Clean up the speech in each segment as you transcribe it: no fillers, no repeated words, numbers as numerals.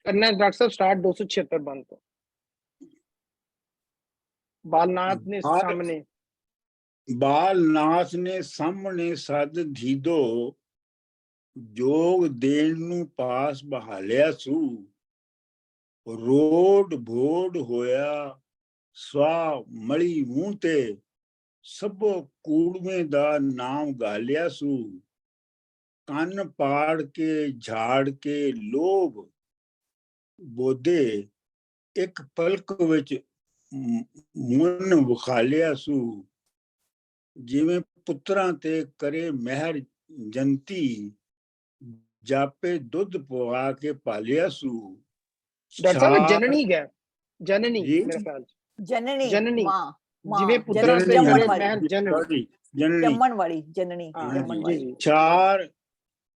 करना है डॉक्टर साहब स्टार्ट 276 बंद तो। बालनाथ ने सामने बालनाथ ने सामने सद धीदो, जोग देन नू पास बहालिया सू, रोड भोड होया स्वा मली मूंह ते, सबो कूड़मे दा नाम गालिया सू, ਕੰਨ ਪਾੜ ਕੇ ਝਾੜ ਕੇ ਲੋਭ ਬੋਦੇ, ਇੱਕ ਪਲਕ ਵਿੱਚ ਮਨ ਵਿਖਾਲਿਆ ਸੂ, ਜਿਵੇਂ ਪੁੱਤਰਾਂ ਤੇ ਕਰੇ ਮਹਿਰ ਜੰਤੀ, ਜਾਪੇ ਦੁੱਧ ਪਵਾ ਕੇ ਪਾਲਿਆ ਸੂ। ਡਾਕਟਰ ਸਾਹਿਬ ਜਨਨੀ ਹੈ, ਜਨਨੀ ਮੇਰੇ ਖਿਆਲ ਜਨਨੀ ਜਨਨੀ ਮਾਂ ਜਿਵੇਂ ਪੁੱਤਰਾਂ ਤੇ ਕਰੇ ਮਹਿਰ ਜਨਨੀ, ਜੰਮਣ ਵਾਲੀ ਜਨਨੀ।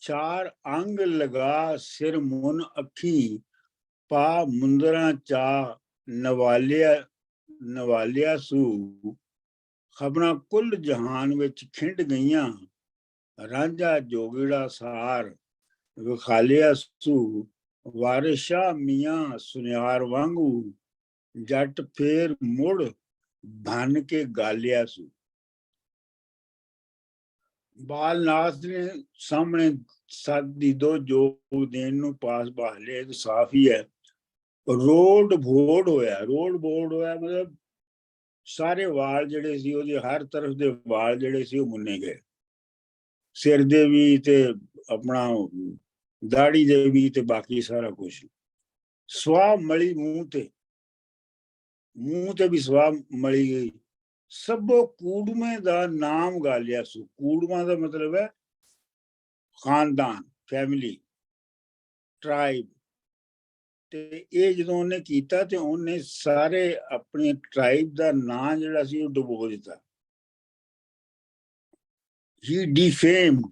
चार अंग लगा सिर मुन अखी, पा मुंदरा चा नवालिया सू, खबरां कुल जहान विच खिंड गईयां, रांझा जोगड़ा सार विखालिया सू, वारिस शाह मियां सुनियार वांगू, जट फेर मुड़ भन के गालिया सू। बालनाथ ने सामने सदी दो जोग देन नू पास बहाले, तो साफ ही है। रोड भोड़ होया, रोड भोड़ होया मतलब सारे वाल जिहड़े सी ओहदे हर तरफ दे वाल जिहड़े सी ओह मुन्ने गए, सिर दे भी ते अपना दाढ़ी दे भी ते बाकी सारा कुछ। स्वा मली मूंह ते भी स्वा मली गई, सबो कूड़मे दा नाम गालिया सू। कूड़मा दा मतलब है खानदान, फैमिली, ट्राइब। ते ये जदों उन्हें कीता ते उन्हें सारे अपने ट्राइब दा नाम जिहड़ा सी ओह डुबो दिता। ही डिफेम्ड,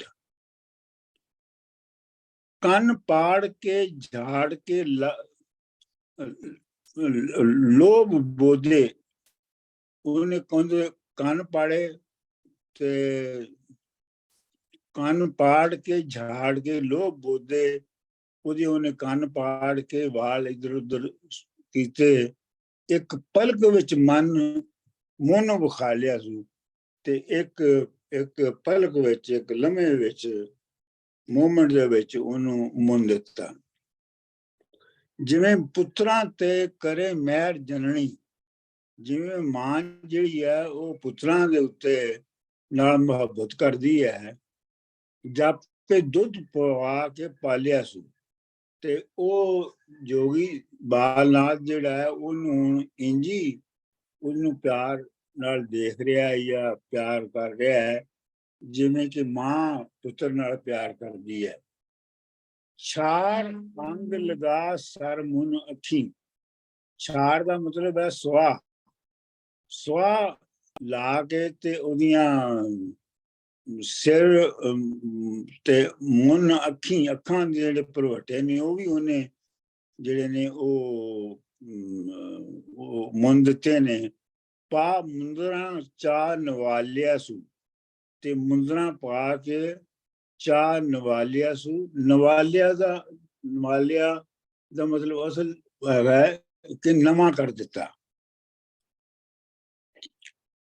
कन पाड़ के झाड़ के लोभ बोधे, उन्हें कन पाड़े ते कन पाड़ के झाड़ के लोभ बोधे, ਉਹਦੇ ਉਹਨੇ ਕੰਨ ਪਾੜ ਕੇ ਵਾਲ ਇਧਰ ਉਧਰ ਕੀਤੇ, ਇੱਕ ਪਲਕ ਵਿੱਚ ਮਨ ਵਿਖਾ ਲਿਆ ਸੀ, ਤੇ ਇੱਕ ਪਲਕ ਵਿੱਚ, ਇੱਕ ਲਮਹੇ ਵਿੱਚ, ਮੂਮੈਂਟ ਦੇ ਵਿੱਚ ਉਹਨੂੰ ਮੁੰਨ ਦਿੱਤਾ। ਜਿਵੇਂ ਪੁੱਤਰਾਂ ਤੇ ਕਰੇ ਮਹਿਰ ਜਨਨੀ, ਜਿਵੇਂ ਮਾਂ ਜਿਹੜੀ ਹੈ ਉਹ ਪੁੱਤਰਾਂ ਦੇ ਉੱਤੇ ਨਾਲ ਮੁਹੱਬਤ ਕਰਦੀ ਹੈ, ਜਦ ਤੇ ਦੁੱਧ ਪਵਾ ਕੇ ਪਾਲਿਆ ਸੀ। ਤੇ ਉਹ ਜੋਗੀ ਬਾਲਨਾਥ ਜਿਹੜਾ ਹੈ ਉਹਨੂੰ ਇੰਜੀ ਉਹਨੂੰ ਪਿਆਰ ਨਾਲ ਦੇਖ ਰਿਹਾ ਹੈ ਜਾਂ ਪਿਆਰ ਕਰ ਰਿਹਾ ਹੈ, ਜਿਵੇਂ ਕਿ ਮਾਂ ਪੁੱਤਰ ਨਾਲ ਪਿਆਰ ਕਰਦੀ ਹੈ। ਛਾਰ ਅੰਗ ਲਗਾ ਸਰ ਮੁਨ ਅੱਖੀ, ਛਾਰ ਦਾ ਮਤਲਬ ਹੈ ਸਵਾ, ਸਵਾ ਲਾ ਕੇ ਤੇ ਉਹਦੀਆਂ ਸਿਰ ਤੇ ਮੁੰਨ ਅੱਖਾਂ ਦੇ ਜਿਹੜੇ ਭਰਵੱਟੇ ਨੇ ਉਹ ਵੀ ਉਹਨੇ ਜਿਹੜੇ ਨੇ ਉਹ ਮੁੰਨ ਦਿੱਤੇ ਨੇ। ਪਾ ਮੁੰਦਰਾਂ ਚਾ ਨਵਾਲਿਆ ਸੂ, ਤੇ ਮੁੰਦਰਾਂ ਪਾ ਕੇ ਚਾ ਨਵਾਲਿਆ ਸੂ। ਨਵਾਲਿਆ ਦਾ ਮਤਲਬ ਅਸਲ ਹੈਗਾ ਕਿ ਨਵਾਂ ਕਰ ਦਿੱਤਾ।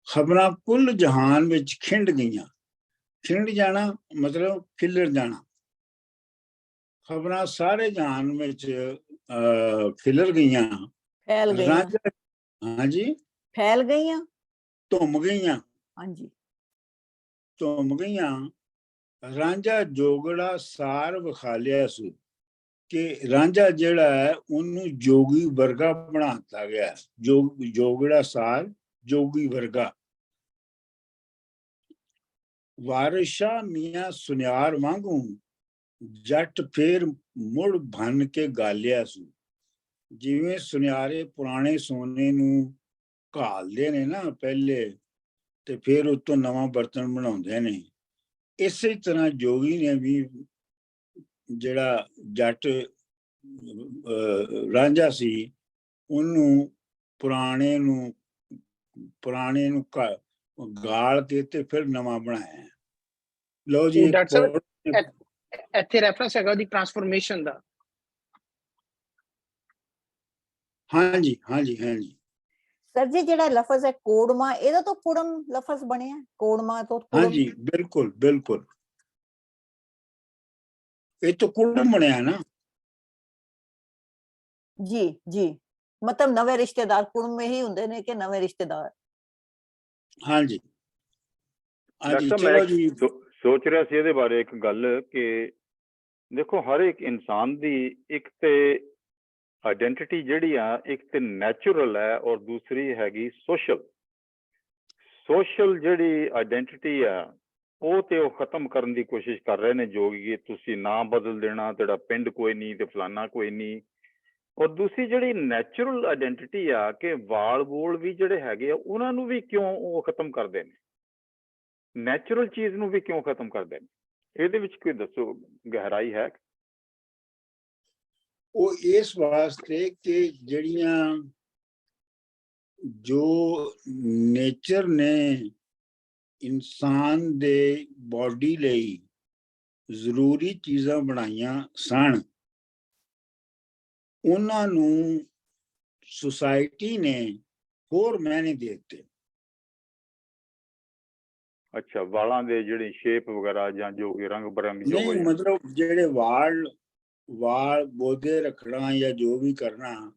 ਖਬਰਾਂ ਕੁੱਲ ਜਹਾਨ ਵਿੱਚ ਖਿੰਡ ਗਈਆਂ, ਖਿੰਡ ਜਾਣਾ ਮਤਲਬ ਖਿਲਰ ਜਾਣਾ। ਖਬਰਾਂ ਸਾਰੇ ਜਹਾਨ ਵਿੱਚ ਖਿਲਰ ਗਈਆਂ, ਫੈਲ ਗਈਆਂ। ਹਾਂਜੀ, ਫੈਲ ਗਈਆਂ, ਧੁੰਮ ਗਈਆਂ। ਹਾਂਜੀ, ਧੁੰਮ ਗਈਆਂ। ਰਾਂਝਾ ਜੋਗੜਾ ਸਾਰ ਵਿਖਾਲਿਆ ਸੀ, ਕਿ ਰਾਂਝਾ ਜਿਹੜਾ ਹੈ ਉਹਨੂੰ ਜੋਗੀ ਵਰਗਾ ਬਣਾ ਦਿੱਤਾ ਗਿਆ। ਜੋਗੜਾ ਸਾਰ ਜੋਗੀ ਵਰਗਾ। ਵਾਰਿਸ ਸ਼ਾਹ ਮੀਆਂ ਸੁਨਿਆਰ ਵਾਂਗੂ, ਜੱਟ ਫੇਰ ਮੁੜ ਭੰਨ ਕੇ ਗਾਲਿਆ ਸੀ। ਜਿਵੇਂ ਸੁਨਿਆਰੇ ਪੁਰਾਣੇ ਸੋਨੇ ਨੂੰ ਘਾਲਦੇ ਨੇ ਨਾ ਪਹਿਲੇ, ਤੇ ਫਿਰ ਉਤੋਂ ਨਵਾਂ ਬਰਤਨ ਬਣਾਉਂਦੇ ਨੇ, ਇਸੇ ਤਰ੍ਹਾਂ ਜੋਗੀ ਨੇ ਵੀ ਜਿਹੜਾ ਜੱਟ ਰਾਂਝਾ ਸੀ ਉਹਨੂੰ ਪੁਰਾਣੇ ਨੂੰ ਗਾਲ ਕੇ ਤੇ ਫਿਰ ਨਵਾਂ ਬਣਾਇਆ। ਲਓ ਜੀ, ਡਾਕਟਰ ਸਾਹਿਬ ਇੱਥੇ ਰੈਫਰੈਂਸ ਹੈਗਾ ਉਹਦੀ ਟ੍ਰਾਂਸਫਰਮੇਸ਼ਨ ਦਾ। हाँ जी, हाँ जी, हाँ जी, ਸਰ ਜੀ ਜਿਹੜਾ ਲਫ਼ਜ਼ ਹੈ ਕੋੜਮਾ, ਇਹਦਾ ਤੋਂ ਕੁੜਮ ਲਫ਼ਜ਼ ਬਣਿਆ, ਕੋੜਮਾ ਤੋਂ हाँ ਕੁੜਮ। जी, बिल्कुल बिल्कुल। ये तो कुड़म बनया ना। ਜੀ ਜੀ, ਮਤਲਬ ਨਵੇਂ ਰਿਸ਼ਤੇਦਾਰ ਕੁੜਮ ਹੀ ਹੁੰਦੇ ਨੇ ਕਿ ਨਵੇਂ ਰਿਸ਼ਤੇਦਾਰ? हाँ जी, हाँ जी, ਡਾਕਟਰ ਸਾਹਿਬ, ਮੈਂ चलो ਇੱਕ जी। ਸੋਚ ਰਿਹਾ ਸੀ ਇਹਦੇ ਬਾਰੇ ਇੱਕ ਗੱਲ ਕਿ ਦੇਖੋ ਹਰ ਇੱਕ ਇਨਸਾਨ ਦੀ ਇੱਕ ਤੇ ਆਇਡੈਂਟੀਟੀ ਜਿਹੜੀ ਆ, ਇੱਕ ਤੇ ਨੈਚੁਰਲ ਹੈ ਔਰ ਦੂਸਰੀ ਹੈਗੀ ਸੋਸ਼ਲ। ਸੋਸ਼ਲ ਜਿਹੜੀ ਆਇਡੈਂਟੀਟੀ ਆ ਉਹ ਤੇ ਉਹ ਖਤਮ ਕਰਨ ਦੀ ਕੋਸ਼ਿਸ਼ ਕਰ ਰਹੇ ਨੇ ਜੋ ਕਿ ਤੁਸੀਂ ਨਾਂ ਬਦਲ ਦੇਣਾ, ਤੇਰਾ ਪਿੰਡ ਕੋਈ ਨਹੀਂ ਤੇ ਫਲਾਨਾ ਕੋਈ ਨਹੀਂ। ਔਰ ਦੂਸਰੀ ਜਿਹੜੀ ਨੈਚੁਰਲ ਆਇਡੈਂਟੀਟੀ ਆ ਕਿ ਵਾਲ ਵੂਲ ਵੀ ਜਿਹੜੇ ਹੈਗੇ ਆ ਉਹਨਾਂ ਨੂੰ ਵੀ ਕਿਉਂ ਉਹ ਖਤਮ ਕਰਦੇ ਨੇ, ਨੈਚੁਰਲ ਚੀਜ਼ ਨੂੰ ਵੀ ਕਿਉਂ ਖਤਮ ਕਰਦੇ ਨੇ? ਇਹਦੇ ਵਿੱਚ ਕੋਈ ਦੱਸੋ, ਗਹਿਰਾਈ ਹੈ? ਉਹ ਇਸ ਵਾਸਤੇ ਕਿ ਜਿਹੜੀਆਂ ਜੋ ਨੇਚਰ ਨੇ ਇਨਸਾਨ ਦੇ ਬੋਡੀ ਲਈ ਜ਼ਰੂਰੀ ਚੀਜ਼ਾਂ ਬਣਾਈਆਂ ਸਨ, ਉਹਨਾਂ ਨੂੰ ਸੁਸਾਇਟੀ ਨੇ ਹੋਰ ਮਾਇਨੇ ਦੇ ਦਿੱਤੇ। ਅੱਛਾ, ਵਾਲਾਂ ਦੇ ਜਿਹੜੀ ਸ਼ੇਪ ਵਗੈਰਾ ਜਾਂ ਜੋ ਵੀ ਰੰਗ ਬਰੰਗ ਜੋ ਨਹੀਂ, ਹੋਏ, ਮਤਲਬ ਜਿਹੜੇ ਵਾਲ ਬੋਦੇ ਰੱਖਣਾ ਜਾਂ ਜੋ ਵੀ ਕਰਨਾ,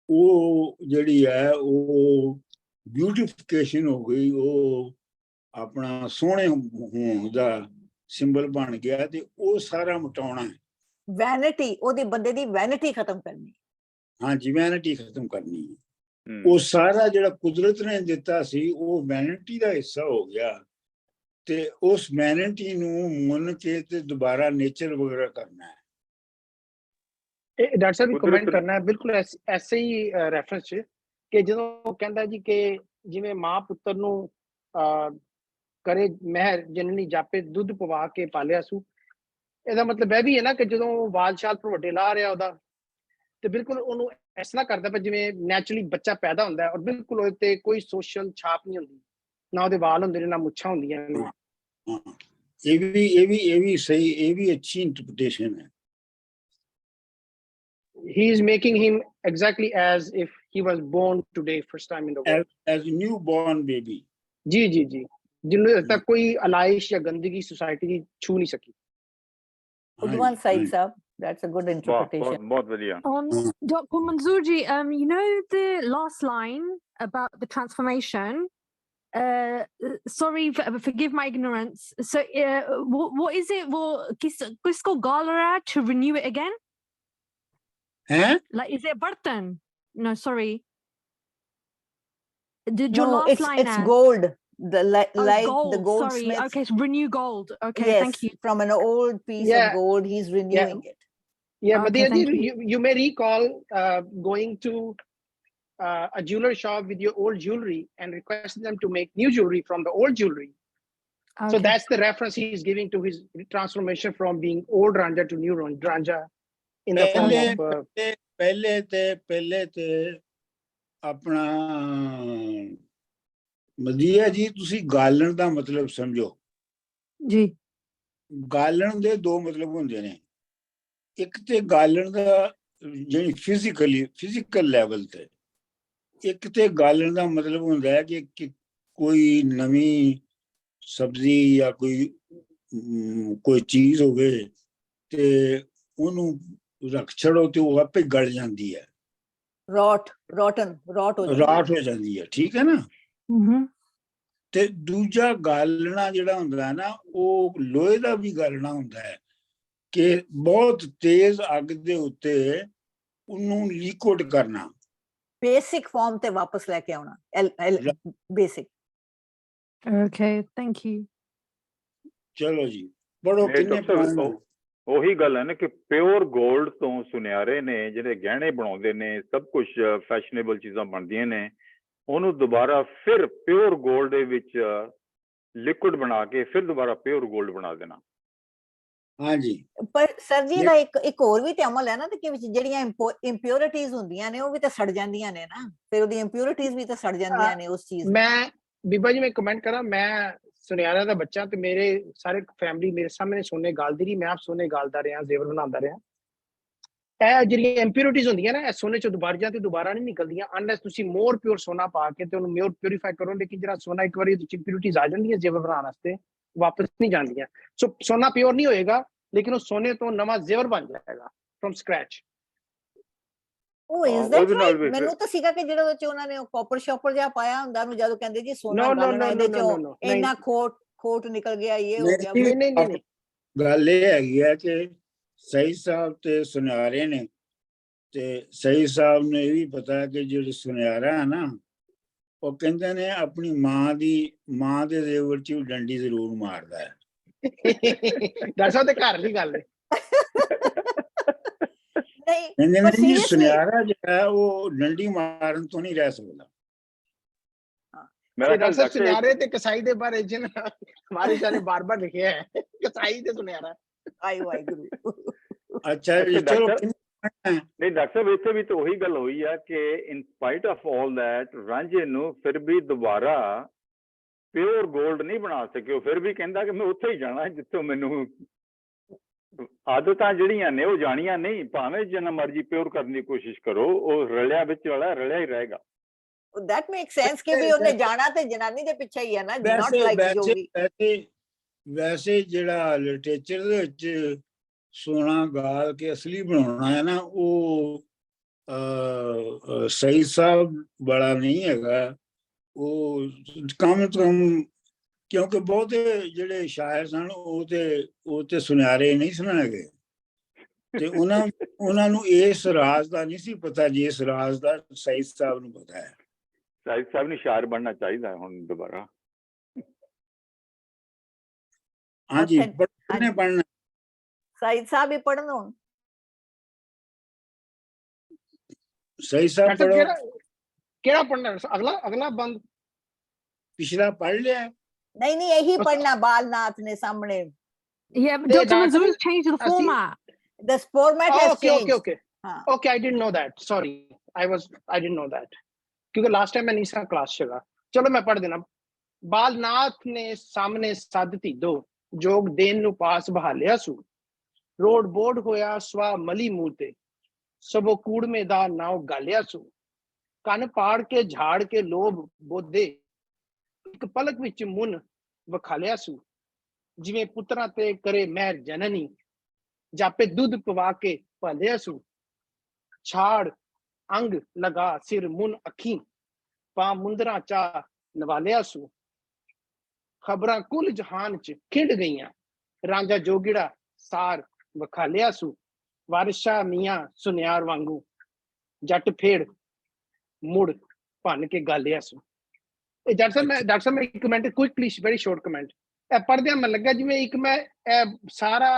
ਉਹ ਜਿਹੜੀ ਹੈ ਉਹ ਬਿਊਟੀਫਿਕੇਸ਼ਨ ਹੋ ਗਈ, ਉਹ ਆਪਣਾ ਸੋਹਣੇ ਹੋਣ ਦਾ ਸਿੰਬਲ ਬਣ ਗਿਆ, ਤੇ ਉਹ ਸਾਰਾ ਮਟਾਉਣਾ ਹੈ। ਵੈਨਿਟੀ, ਉਹਦੀ ਬੰਦੇ ਦੀ ਵੈਨਿਟੀ ਖਤਮ ਕਰਨੀ। हाँ जी, वैनिटी खत्म करनी है। वो सारा ਜਿਹੜਾ ਕੁਦਰਤ ਨੇ ਦਿੱਤਾ ਸੀ ਉਹ ਵੈਨਿਟੀ ਦਾ ਹਿੱਸਾ ਹੋ ਗਿਆ, ਤੇ ਉਸ ਵੈਨਿਟੀ ਨੂੰ ਮੁੰਨ ਕੇ ਤੇ ਦੁਬਾਰਾ ਨੇਚਰ ਵਗੈਰਾ ਕਰਨਾ ਹੈ। ਡਾਕਟਰ ਸਾਹਿਬ ਕਮੈਂਟ ਕੁਦਰਤ- ਕਰਨਾ ਹੈ ਬਿਲਕੁਲ ਐਸੇ ਹੀ ਰੈਫਰੈਂਸ ਚ ਕਿ ਜਦੋਂ ਉਹ ਕਹਿੰਦਾ ਜੀ ਕਿ ਜਿਵੇਂ ਮਾਂ ਪੁੱਤਰ ਨੂੰ ਕਰੇ ਮਹਿਰ ਜਨਨੀ ਜਾਪੇ ਦੁੱਧ ਪਵਾ ਕੇ ਪਾਲਿਆ ਸੂ, ਇਹਦਾ ਮਤਲਬ ਇਹ ਵੀ ਹੈ ਨਾ ਕਿ ਜਦੋਂ ਵਾਲ ਸ਼ਾਲ ਪਰ ਵੱਡੇ ਲਾ ਰਿਹਾ ਉਹਦਾ, ਤੇ ਬਿਲਕੁਲ ਉਹਨੂੰ ਇਸ ਤਰ੍ਹਾਂ ਕਰਦਾ ਪਿਆ ਜਿਵੇਂ ਨੈਚੁਰਲੀ ਬੱਚਾ ਪੈਦਾ ਹੁੰਦਾ ਹੈ, ਔਰ ਬਿਲਕੁਲ ਉਹਦੇ ਤੇ ਕੋਈ ਸੋਸ਼ਲ ਛਾਪ ਨਹੀਂ ਹੁੰਦੀ, ਨਾ ਉਹਦੇ ਵਾਲ ਹੁੰਦੇ ਨੇ ਨਾ ਮੁੱਛਾਂ ਹੁੰਦੀਆਂ ਨੇ। ਹਾਂ, ਇਹ ਵੀ ਸਹੀ, ਇਹ ਵੀ ਅੱਛੀ ਇੰਟਰਪ੍ਰੀਟੇਸ਼ਨ ਹੈ। He is making him exactly as if he was born today, first time in the world. As a newborn baby. जी जी जी, जिन्हें तक कोई अलाइश या गंदगी सोसाइटी की छू नहीं सकी। Udwan Said Saab, that's a good ਵਾਹ, interpretation. ਬਹੁਤ ਵਧੀਆ। Dr. Manzoorji, you know the last line about the transformation? Sorry, forgive my ignorance. So, what is it? Kisko galera to renew it again? हैं? Like, is it bartan? No, sorry. Did your No, last line it's add? gold. The like the Sorry. goldsmith. Okay, so renew gold. Okay, Yes, thank you. from an old piece Yeah. of gold, he's renewing it. Yeah, Okay, Madhya thank ji, you may recall going to a jeweler shop with your old jewelry and requesting them to make new jewelry from the old jewelry. Okay. So that's the reference he is giving to his transformation from being old Ranja to new Ranja in the form of. ਪਹਿਲੇ ਤੇ ਆਪਣਾ ਮਦੀਆ ਜੀ, ਤੁਸੀਂ ਗਾਲਣ ਦਾ ਮਤਲਬ ਸਮਝੋ। ਜੀ। ਗਾਲਣ ਦੇ ਦੋ ਮਤਲਬ ਹੁੰਦੇ ਨੇ। ਇੱਕ ਤੇ ਗਾਲਣ ਦਾ ਜਿਹੜੀ ਫਿਜ਼ੀਕਲ ਲੈਵਲ ਤੇ, ਇੱਕ ਤੇ ਗਾਲਣ ਦਾ ਮਤਲਬ ਹੁੰਦਾ ਹੈ ਕਿ ਕੋਈ ਨਵੀਂ ਸਬਜ਼ੀ ਜਾਂ ਕੋਈ ਚੀਜ਼ ਹੋਵੇ ਤੇ ਉਹਨੂੰ ਰੱਖ ਛੜੋ ਤੇ ਉਹ ਆਪੇ ਗਲ ਜਾਂਦੀ ਹੈ, rot ਹੋ ਜਾਂਦੀ ਹੈ, ਠੀਕ ਹੈ ਨਾ। ਤੇ ਦੂਜਾ ਗਾਲਣਾ ਜਿਹੜਾ ਹੁੰਦਾ ਹੈ ਨਾ, ਉਹ ਲੋਹੇ ਦਾ ਵੀ ਗਾਲਣਾ ਹੁੰਦਾ ਹੈ ਕਿ ਬਹੁਤ ਤੇਜ਼ ਅੱਗ ਦੇ ਉੱਤੇ ਉਹਨੂੰ ਲਿਕੁਇਡ ਕਰਨਾ, basic form ਤੇ ਵਾਪਸ ਲੈ ਕੇ ਆਉਣਾ, basic. Okay, thank you. ਚਲੋ ਜੀ, ਬੜੋ ਕਿੰਨੇ ਪੁਆਇੰਟ। ਉਹੀ ਗੱਲ ਹੈ ਨਾ ਕਿ ਪਿਓਰ 골ਡ ਤੋਂ ਸੁਨਿਆਰੇ ਨੇ ਜਿਹੜੇ ਗਹਿਣੇ ਬਣਾਉਂਦੇ ਨੇ, ਸਭ ਕੁਝ ਫੈਸ਼ਨੇਬਲ ਚੀਜ਼ਾਂ ਬਣਦੀਆਂ ਨੇ, ਉਹਨੂੰ ਦੁਬਾਰਾ ਫਿਰ ਪਿਓਰ 골ਡ ਦੇ ਵਿੱਚ ਲਿਕੁਇਡ ਬਣਾ ਕੇ ਫਿਰ ਦੁਬਾਰਾ ਪਿਓਰ 골ਡ ਬਣਾ ਦੇਣਾ। ਹਾਂਜੀ, ਪਰ ਸਰ ਜੀ ਦਾ ਇੱਕ ਹੋਰ ਵੀ ਤੇ ਅਮਲ ਹੈ ਨਾ, ਕਿ ਵਿੱਚ ਜਿਹੜੀਆਂ ਇੰਪਿਉਰਿਟੀਜ਼ ਹੁੰਦੀਆਂ ਨੇ ਉਹ ਵੀ ਤਾਂ ਸੜ ਜਾਂਦੀਆਂ ਨੇ ਨਾ, ਫਿਰ ਉਹਦੀ ਇੰਪਿਉਰਿਟੀਜ਼ ਵੀ ਤਾਂ ਸੜ ਜਾਂਦੀਆਂ ਨੇ ਉਸ ਚੀਜ਼। ਮੈਂ ਬੀਬਾ ਜੀ ਮੈਂ ਕਮੈਂਟ ਕਰਾਂ, ਮੈਂ ਸੁਨਿਆਰਾ ਦਾ ਬੱਚਾ ਤੇ ਮੇਰੇ ਸਾਰੇ ਫੈਮਿਲੀ ਮੇਰੇ ਸਾਹਮਣੇ ਸੋਨੇ ਗਾਲਦੀ ਰਹੀ, ਮੈਂ ਆਪ ਸੋਨੇ ਗਾਲਦਾ ਰਿਹਾ, ਜ਼ੇਵਰ ਬਣਾਉਂਦਾ ਰਿਹਾ। ਇਹ ਜਿਹੜੀਆਂ ਇੰਪਿਊਰਿਟੀਜ਼ ਹੁੰਦੀਆਂ ਨਾ, ਇਹ ਸੋਨੇ ਚੋਂ ਦੁਬਾਰਾ ਤੇ ਦੁਬਾਰਾ ਨਹੀਂ ਨਿਕਲਦੀਆਂ ਅਨਲੈਸ ਤੁਸੀਂ ਮੋਰ ਪਿਓਰ ਸੋਨਾ ਪਾ ਕੇ ਤੇ ਉਹਨੂੰ ਮੋਰ ਪਿਊਰੀਫਾਈ ਕਰੋ। ਲੇਕਿਨ ਜਿਹੜਾ ਸੋਨਾ ਇੱਕ ਵਾਰੀ ਉਹਦੇ ਚ ਇੰਪਿਊਰਿਟੀਜ਼ ਆ ਜਾਂਦੀਆਂ ਜ਼ੇਵਰ ਬਣਾਉਣ ਵਾਸਤੇ, ਵਾਪਸ ਨਹੀਂ ਜਾਂਦੀਆਂ। ਸੋ ਸੋਨਾ ਪਿਓਰ ਨਹੀਂ ਹੋਏਗਾ, ਲੇਕਿਨ ਉਹ ਸੋਨੇ ਤੋਂ ਨਵਾਂ ਜ਼ੇਵਰ ਬਣ ਜਾਏਗਾ ਫਰਮ ਸਕ੍ਰੈਚ। ਉਹ ਇਜ਼ ਉਹਦੇ ਦੈਟ ਨਾਲ ਰਾਈਟ? ਵੀ ਫਿਰ ਮੈਨੂੰ ਤਾਂ ਸੀਗਾ ਕਿ ਜਿਹੜਾ ਉਹਦੇ ਚ ਉਹਨਾਂ ਨੇ ਕਾਪਰ ਸ਼ਾਪਰ ਜਿਹਾ ਪਾਇਆ ਹੁੰਦਾ ਉਹਨੂੰ, ਜਦੋਂ ਕਹਿੰਦੇ ਜੀ ਸੋਨਾ ਨੋ ਨੋ ਗਾਲਣਾ ਨੋ ਇਹਦੇ ਨੋ ਨੋ ਚੋਂ, ਨੋ ਨਹੀਂ ਇੰਨਾ ਖੋਟ ਨਿਕਲ ਗਿਆ, ਇਹ ਹੋ ਗਿਆ। ਨਹੀਂ, ਨਹੀਂ ਨਹੀਂ ਨਹੀਂ ਗੱਲ ਇਹ ਹੈਗੀ ਹੈ ਕਿ ਸਹੀ ਸਾਹਿਬ ਤੇ ਸੁਨਿਆਰੇ ਨੇ, ਤੇ ਸਹੀ ਸਾਹਿਬ ਨੂੰ ਇਹ ਵੀ ਪਤਾ ਕਿ ਜਿਹੜੇ ਸੁਨਿਆਰਾ ਹੈ ਨਾ, ਉਹ ਕਹਿੰਦੇ ਨੇ ਆਪਣੀ ਮਾਂ ਦੇ ਜ਼ੇਵਰ ਚ ਵੀ ਡੰਡੀ ਜ਼ਰੂਰ ਮਾਰਦਾ ਹੈ। ਦੱਸੋ ਤੇ ਘਰ ਦੀ ਗੱਲ ਹੈ। ਨਹੀਂ ਕਹਿੰਦੇ ਪਰ ਨੇ ਜੀ ਸੀਰੀਅਸਲੀ ਸੁਨਿਆਰਾ ਜਿਹੜਾ ਹੈ ਉਹ ਡੰਡੀ ਮਾਰਨ ਤੋਂ ਨਹੀਂ ਰਹਿ ਸਕਦਾ। ਮੇਰਾ ਤੇ ਖਿਆਲ ਡਾਕਟਰ ਡਾਕਟਰ ਸੁਨਿਆਰੇ ਤੇ ਕਸਾਈ ਦੇ ਬਾਰੇ ਜਿਨ ਹਮਾਰੇ ਸ਼ਾਹ ਨੇ ਬਾਰ-ਬਾਰ ਲਿਖਿਆ ਹੈ, ਕਸਾਈ ਤੇ ਸੁਨਿਆਰਾ। ਆਈ ਵਾਹਿਗੁਰੂ। ਅੱਛਾ ਜੀ, ਅੱਛਾ ਚਲੋ ਡਾਕਟਰ, ਨਹੀਂ ਡਾਕਟਰ ਸਾਹਿਬ ਇੱਥੇ ਵੀ ਤਾਂ ਉਹੀ ਗੱਲ ਹੋਈ ਆ ਕਿ ਇਨ ਸਪਾਈਟ ਆਫ ਆਲ ਦੈਟ ਰਾਂਝੇ ਨੂੰ ਫਿਰ ਵੀ ਦੁਬਾਰਾ ਪਿਓਰ 골ਡ ਨਹੀਂ ਬਣਾ ਸਕਿਓ। ਫਿਰ ਵੀ ਕਹਿੰਦਾ ਕਿ ਮੈਂ ਉੱਥੇ ਹੀ ਜਾਣਾ ਜਿੱਥੋਂ ਮੈਨੂੰ ਆਦਤਾਂ ਜਿਹੜੀਆਂ ਨੇ ਉਹ ਜਾਣੀਆਂ ਨਹੀਂ। ਭਾਵੇਂ ਜਿੰਨਾ ਮਰਜ਼ੀ ਪਿਓਰ ਕਰਨ ਦੀ ਕੋਸ਼ਿਸ਼ ਕਰੋ, ਉਹ ਰਲਿਆ ਵਿੱਚ ਵਾਲਾ ਰਲਿਆ ਹੀ ਰਹੇਗਾ। that makes sense ਕਿ ਵੀ ਉਹਨੇ ਜਾਣਾ ਤੇ ਜਨਾਨੀ ਦੇ ਪਿੱਛੇ ਹੀ ਹੈ ਨਾ, not like ਜੋਗੀ। ਵੈਸੇ ਜਿਹੜਾ ਲਿਟਰੇਚਰ ਦੇ ਵਿੱਚ ਸੋਨਾ ਗਾਲ ਕੇ ਅਸਲੀ ਬਣਾਉਣਾ ਹੈ ਨਾ, ਉਹ ਸਹੀ ਸਾਹਿਬ ਵਾਲਾ ਨਹੀਂ ਹੈਗਾ। ਉਹ ਕਮ ਤੋਂ ਕਮ, ਕਿਉਂਕਿ ਬਹੁਤੇ ਜਿਹੜੇ ਸ਼ਾਇਰ ਸਨ ਉਹ ਤੇ ਸੁਨਿਆਰੇ ਨਹੀਂ ਸਨ ਹੈਗੇ, ਤੇ ਉਹਨਾਂ ਨੂੰ ਇਸ ਰਾਜ਼ ਦਾ ਨਹੀਂ ਸੀ ਪਤਾ ਜਿਸ ਰਾਜ਼ ਦਾ ਸਹੀ ਸਾਹਿਬ ਨੂੰ ਪਤਾ ਹੈ। ਸਾਹਿਬ ਸਾਹਿਬ ਨੂੰ ਸ਼ਾਇਰ ਬਣਨਾ ਚਾਹੀਦਾ ਹੁਣ ਦੁਬਾਰਾ। ਹਾਂਜੀ, ਪੜ੍ਹਨਾ ਸਾਈਦ ਸਾਹਿਬ ਹੀ ਪੜਨ ਹੁਣ। ਸਹੀ ਸਾਹਿਬ ਪੜ੍ਹੋ। ਕਿਹੜਾ ਪੜਨਾ? ਅਗਲਾ ਬੰਦ ਪਿਛਲਾ ਪੜ੍ਹ ਲਿਆ? ਨਹੀਂ ਇਹੀ ਪੜਨਾ ਬਾਲਨਾਥ ਨੇ ਸਾਹਮਣੇ। Yeah, but Dr. Manzoor changed the format. The format has changed. Okay, I didn't know that. Sorry, I didn't know that. क्योंकि लास्ट टाइम मैं नहीं सा क्लास चला। चलो मैं पढ़ देना। बालनाथ ने सामने साधती दो, जोग देन नु पास बहालिया सु, रोड बोर्ड होया स्वा मली मूते, सबो कूड़ में दा नाव गालिया सु, कन पाड़ के झाड़ के लोभ बोधे, एक पलक विच मुन वखालिया सु, जिवें पुत्रा ते करे महर जननी, जापे दूध पवा के पालिया सु, छाड़ अंग लगा सिर मुन अखी, पा मुंदरा चा नवालिया सु, खबरां कुल जहान च खिंड गईयां, रांझा जोगिड़ा सार वखालिया सु, वारिशा मियां सुनियार वांगू, जट फेड़ मुड़ भन के गालिया सु। डॉक्टर साहब मैं एक comment quickly very short comment पढ़दे मैं लगा जिवें एक मैं सारा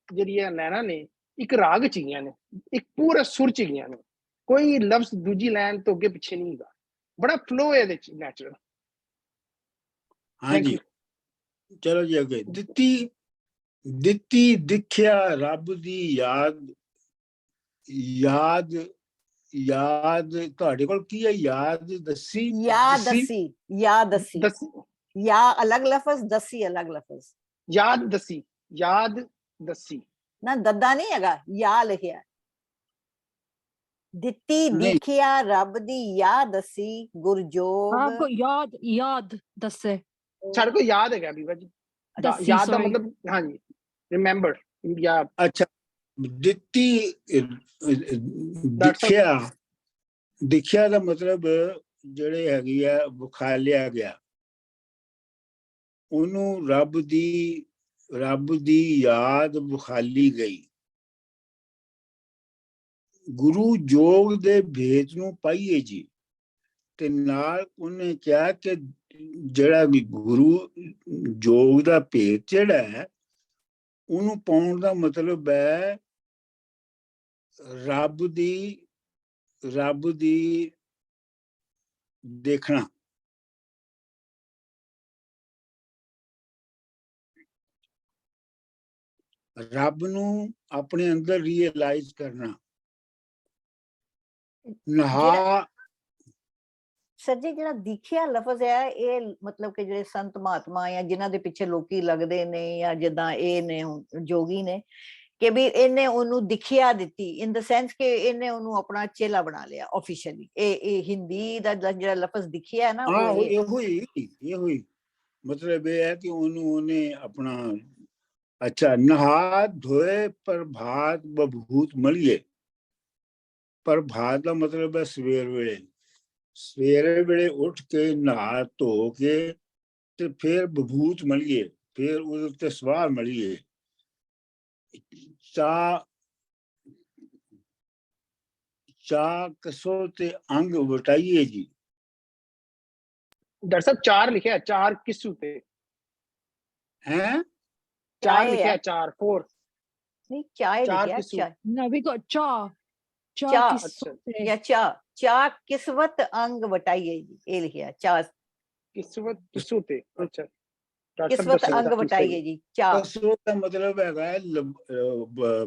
जरिया लैना ने एक राग च गईयां ने, एक पूरा सुर च गईयां ने, कोई लफ्ज दूजी लाइन तो अगे पिछे नहीं होगा, बड़ा फ्लो है नैचुरल। हाँ जी, चलो जी अगे। दित्ती दिखिया रब दी याद ਤੁਹਾਡੇ ਕੋਲ ਕੀ ਹੈ? याद दसी या अलग लफ्ज, दसी अलग लफ्ज। याद दसी ना दद्दा नहीं हैगा, या लिखिया। दित्ती दिखिया रब दी या दसी गुरजोग। आपको याद दसे सारे को याद है बीबा जी। याद का मतलब हाँ जी, रिमेंबर या अच्छा। दित्ती दिखिया ਦਾ ਮਤਲਬ ਜਿਹੜੇ ਹੈਗੀ ਆ ਵਿਖਾਲਿਆ ਗਿਆ, ਉਹਨੂੰ ਰੱਬ ਦੀ ਯਾਦ ਵਿਖਾਲੀ ਗਈ। ਗੁਰੂ ਜੋਗ ਦੇ ਭੇਤ ਨੂੰ ਪਾਈਏ ਜੀ, ਤੇ ਨਾਲ ਉਹਨੇ ਕਿਹਾ ਕਿ ਜਿਹੜਾ ਵੀ ਗੁਰੂ ਜੋਗ ਦਾ ਭੇਤ ਜਿਹੜਾ ਹੈ ਉਹਨੂੰ ਪਾਉਣ ਦਾ ਮਤਲਬ ਹੈ ਰੱਬ ਦੀ ਦੇਖਣਾ। ਰੱਬ ਨੂੰ ਆਪਣੇ ਅੰਦਰ ਰੀਅਲਾਈਜ਼ ਕਰਨਾ। ਨਹਾ ਸਰ ਜੀ, ਜਿਹੜਾ ਦਿਖਿਆ ਲਫ਼ਜ਼ ਹੈ ਇਹ ਮਤਲਬ ਕਿ ਜਿਹੜੇ ਸੰਤ ਮਹਾਤਮਾ ਜਾਂ ਜਿਨ੍ਹਾਂ ਦੇ ਪਿੱਛੇ ਲੋਕੀ ਲੱਗਦੇ ਨੇ ਜਾਂ ਜਿੱਦਾਂ ਇਹ ਨੇ ਜੋਗੀ ਨੇ, ਕਿ ਵੀ ਇਹਨੇ ਉਹਨੂੰ ਦਿਖਿਆ ਦਿੱਤੀ ਇਨ ਦ ਸੈਂਸ ਕਿ ਇਹਨੇ ਉਹਨੂੰ ਆਪਣਾ ਚੇਲਾ ਬਣਾ ਲਿਆ ਆਫੀਸ਼ੀਅਲੀ। ਇਹ ਹਿੰਦੀ ਦਾ ਜਿਹੜਾ ਲਫ਼ਜ਼ ਦਿਖਿਆ ਹੈ ਨਾ ਹਾਂ ਉਹ ਇਹ ਇਹੋ ਹੀ ਮਤਲਬ ਇਹ ਹੈ ਕਿ ਉਹਨੇ ਆਪਣਾ ਅੱਛਾ ਨਹਾ ਧੋਏ ਪ੍ਰਭਾਤ ਬਭੂਤ ਮਲੀਏ। ਪ੍ਰਭਾਤ ਦਾ ਮਤਲਬ ਹੈ ਸਵੇਰੇ ਵੇਲੇ ਉੱਠ ਕੇ ਨਹਾ ਧੋ ਕੇ ਤੇ ਫਿਰ ਬਭੂਤ ਮਲੀਏ, ਫਿਰ ਉਹਦੇ ਉੱਤੇ ਸਵਾਰ ਮਲੀਏ। ਚਾਹ ਕਸੋ ਤੇ ਅੰਗ ਵਟਾਈਏ ਜੀ। ਡਾਕਟਰ ਸਾਹਿਬ 4 ਲਿਖਿਆ, 4 ਕਿਸੂ ਤੇ ਹੈ 4 ਲਿਖਿਆ, 4 4 ਨਹੀਂ ਚਾਹ 4 ਲਿਖਿਆ ਕਿਸੂ। ਚਾਹ No, we got cha. Cha Cha. kisote. ਜਾਂ ਚਾਹ ਕਿਸਵਤ ਅੰਗ ਵਟਾਈਏ ਜੀ, ਇਹ ਲਿਖਿਆ ਚਾਹ ਕਿਸਵਤ ਕਿਸੂ ਤੇ। ਅੱਛਾ ਡਾਕਟਰ ਸਾਹਿਬ ਕਿਸਵਤ ਦੱਸੋ ਅੰਗ ਤਾਂ ਸਹੀ। ਵਟਾਈਏ ਜੀ ਚਾਹ। ਕਸੋ ਦਾ ਮਤਲਬ ਹੈਗਾ ਹੈ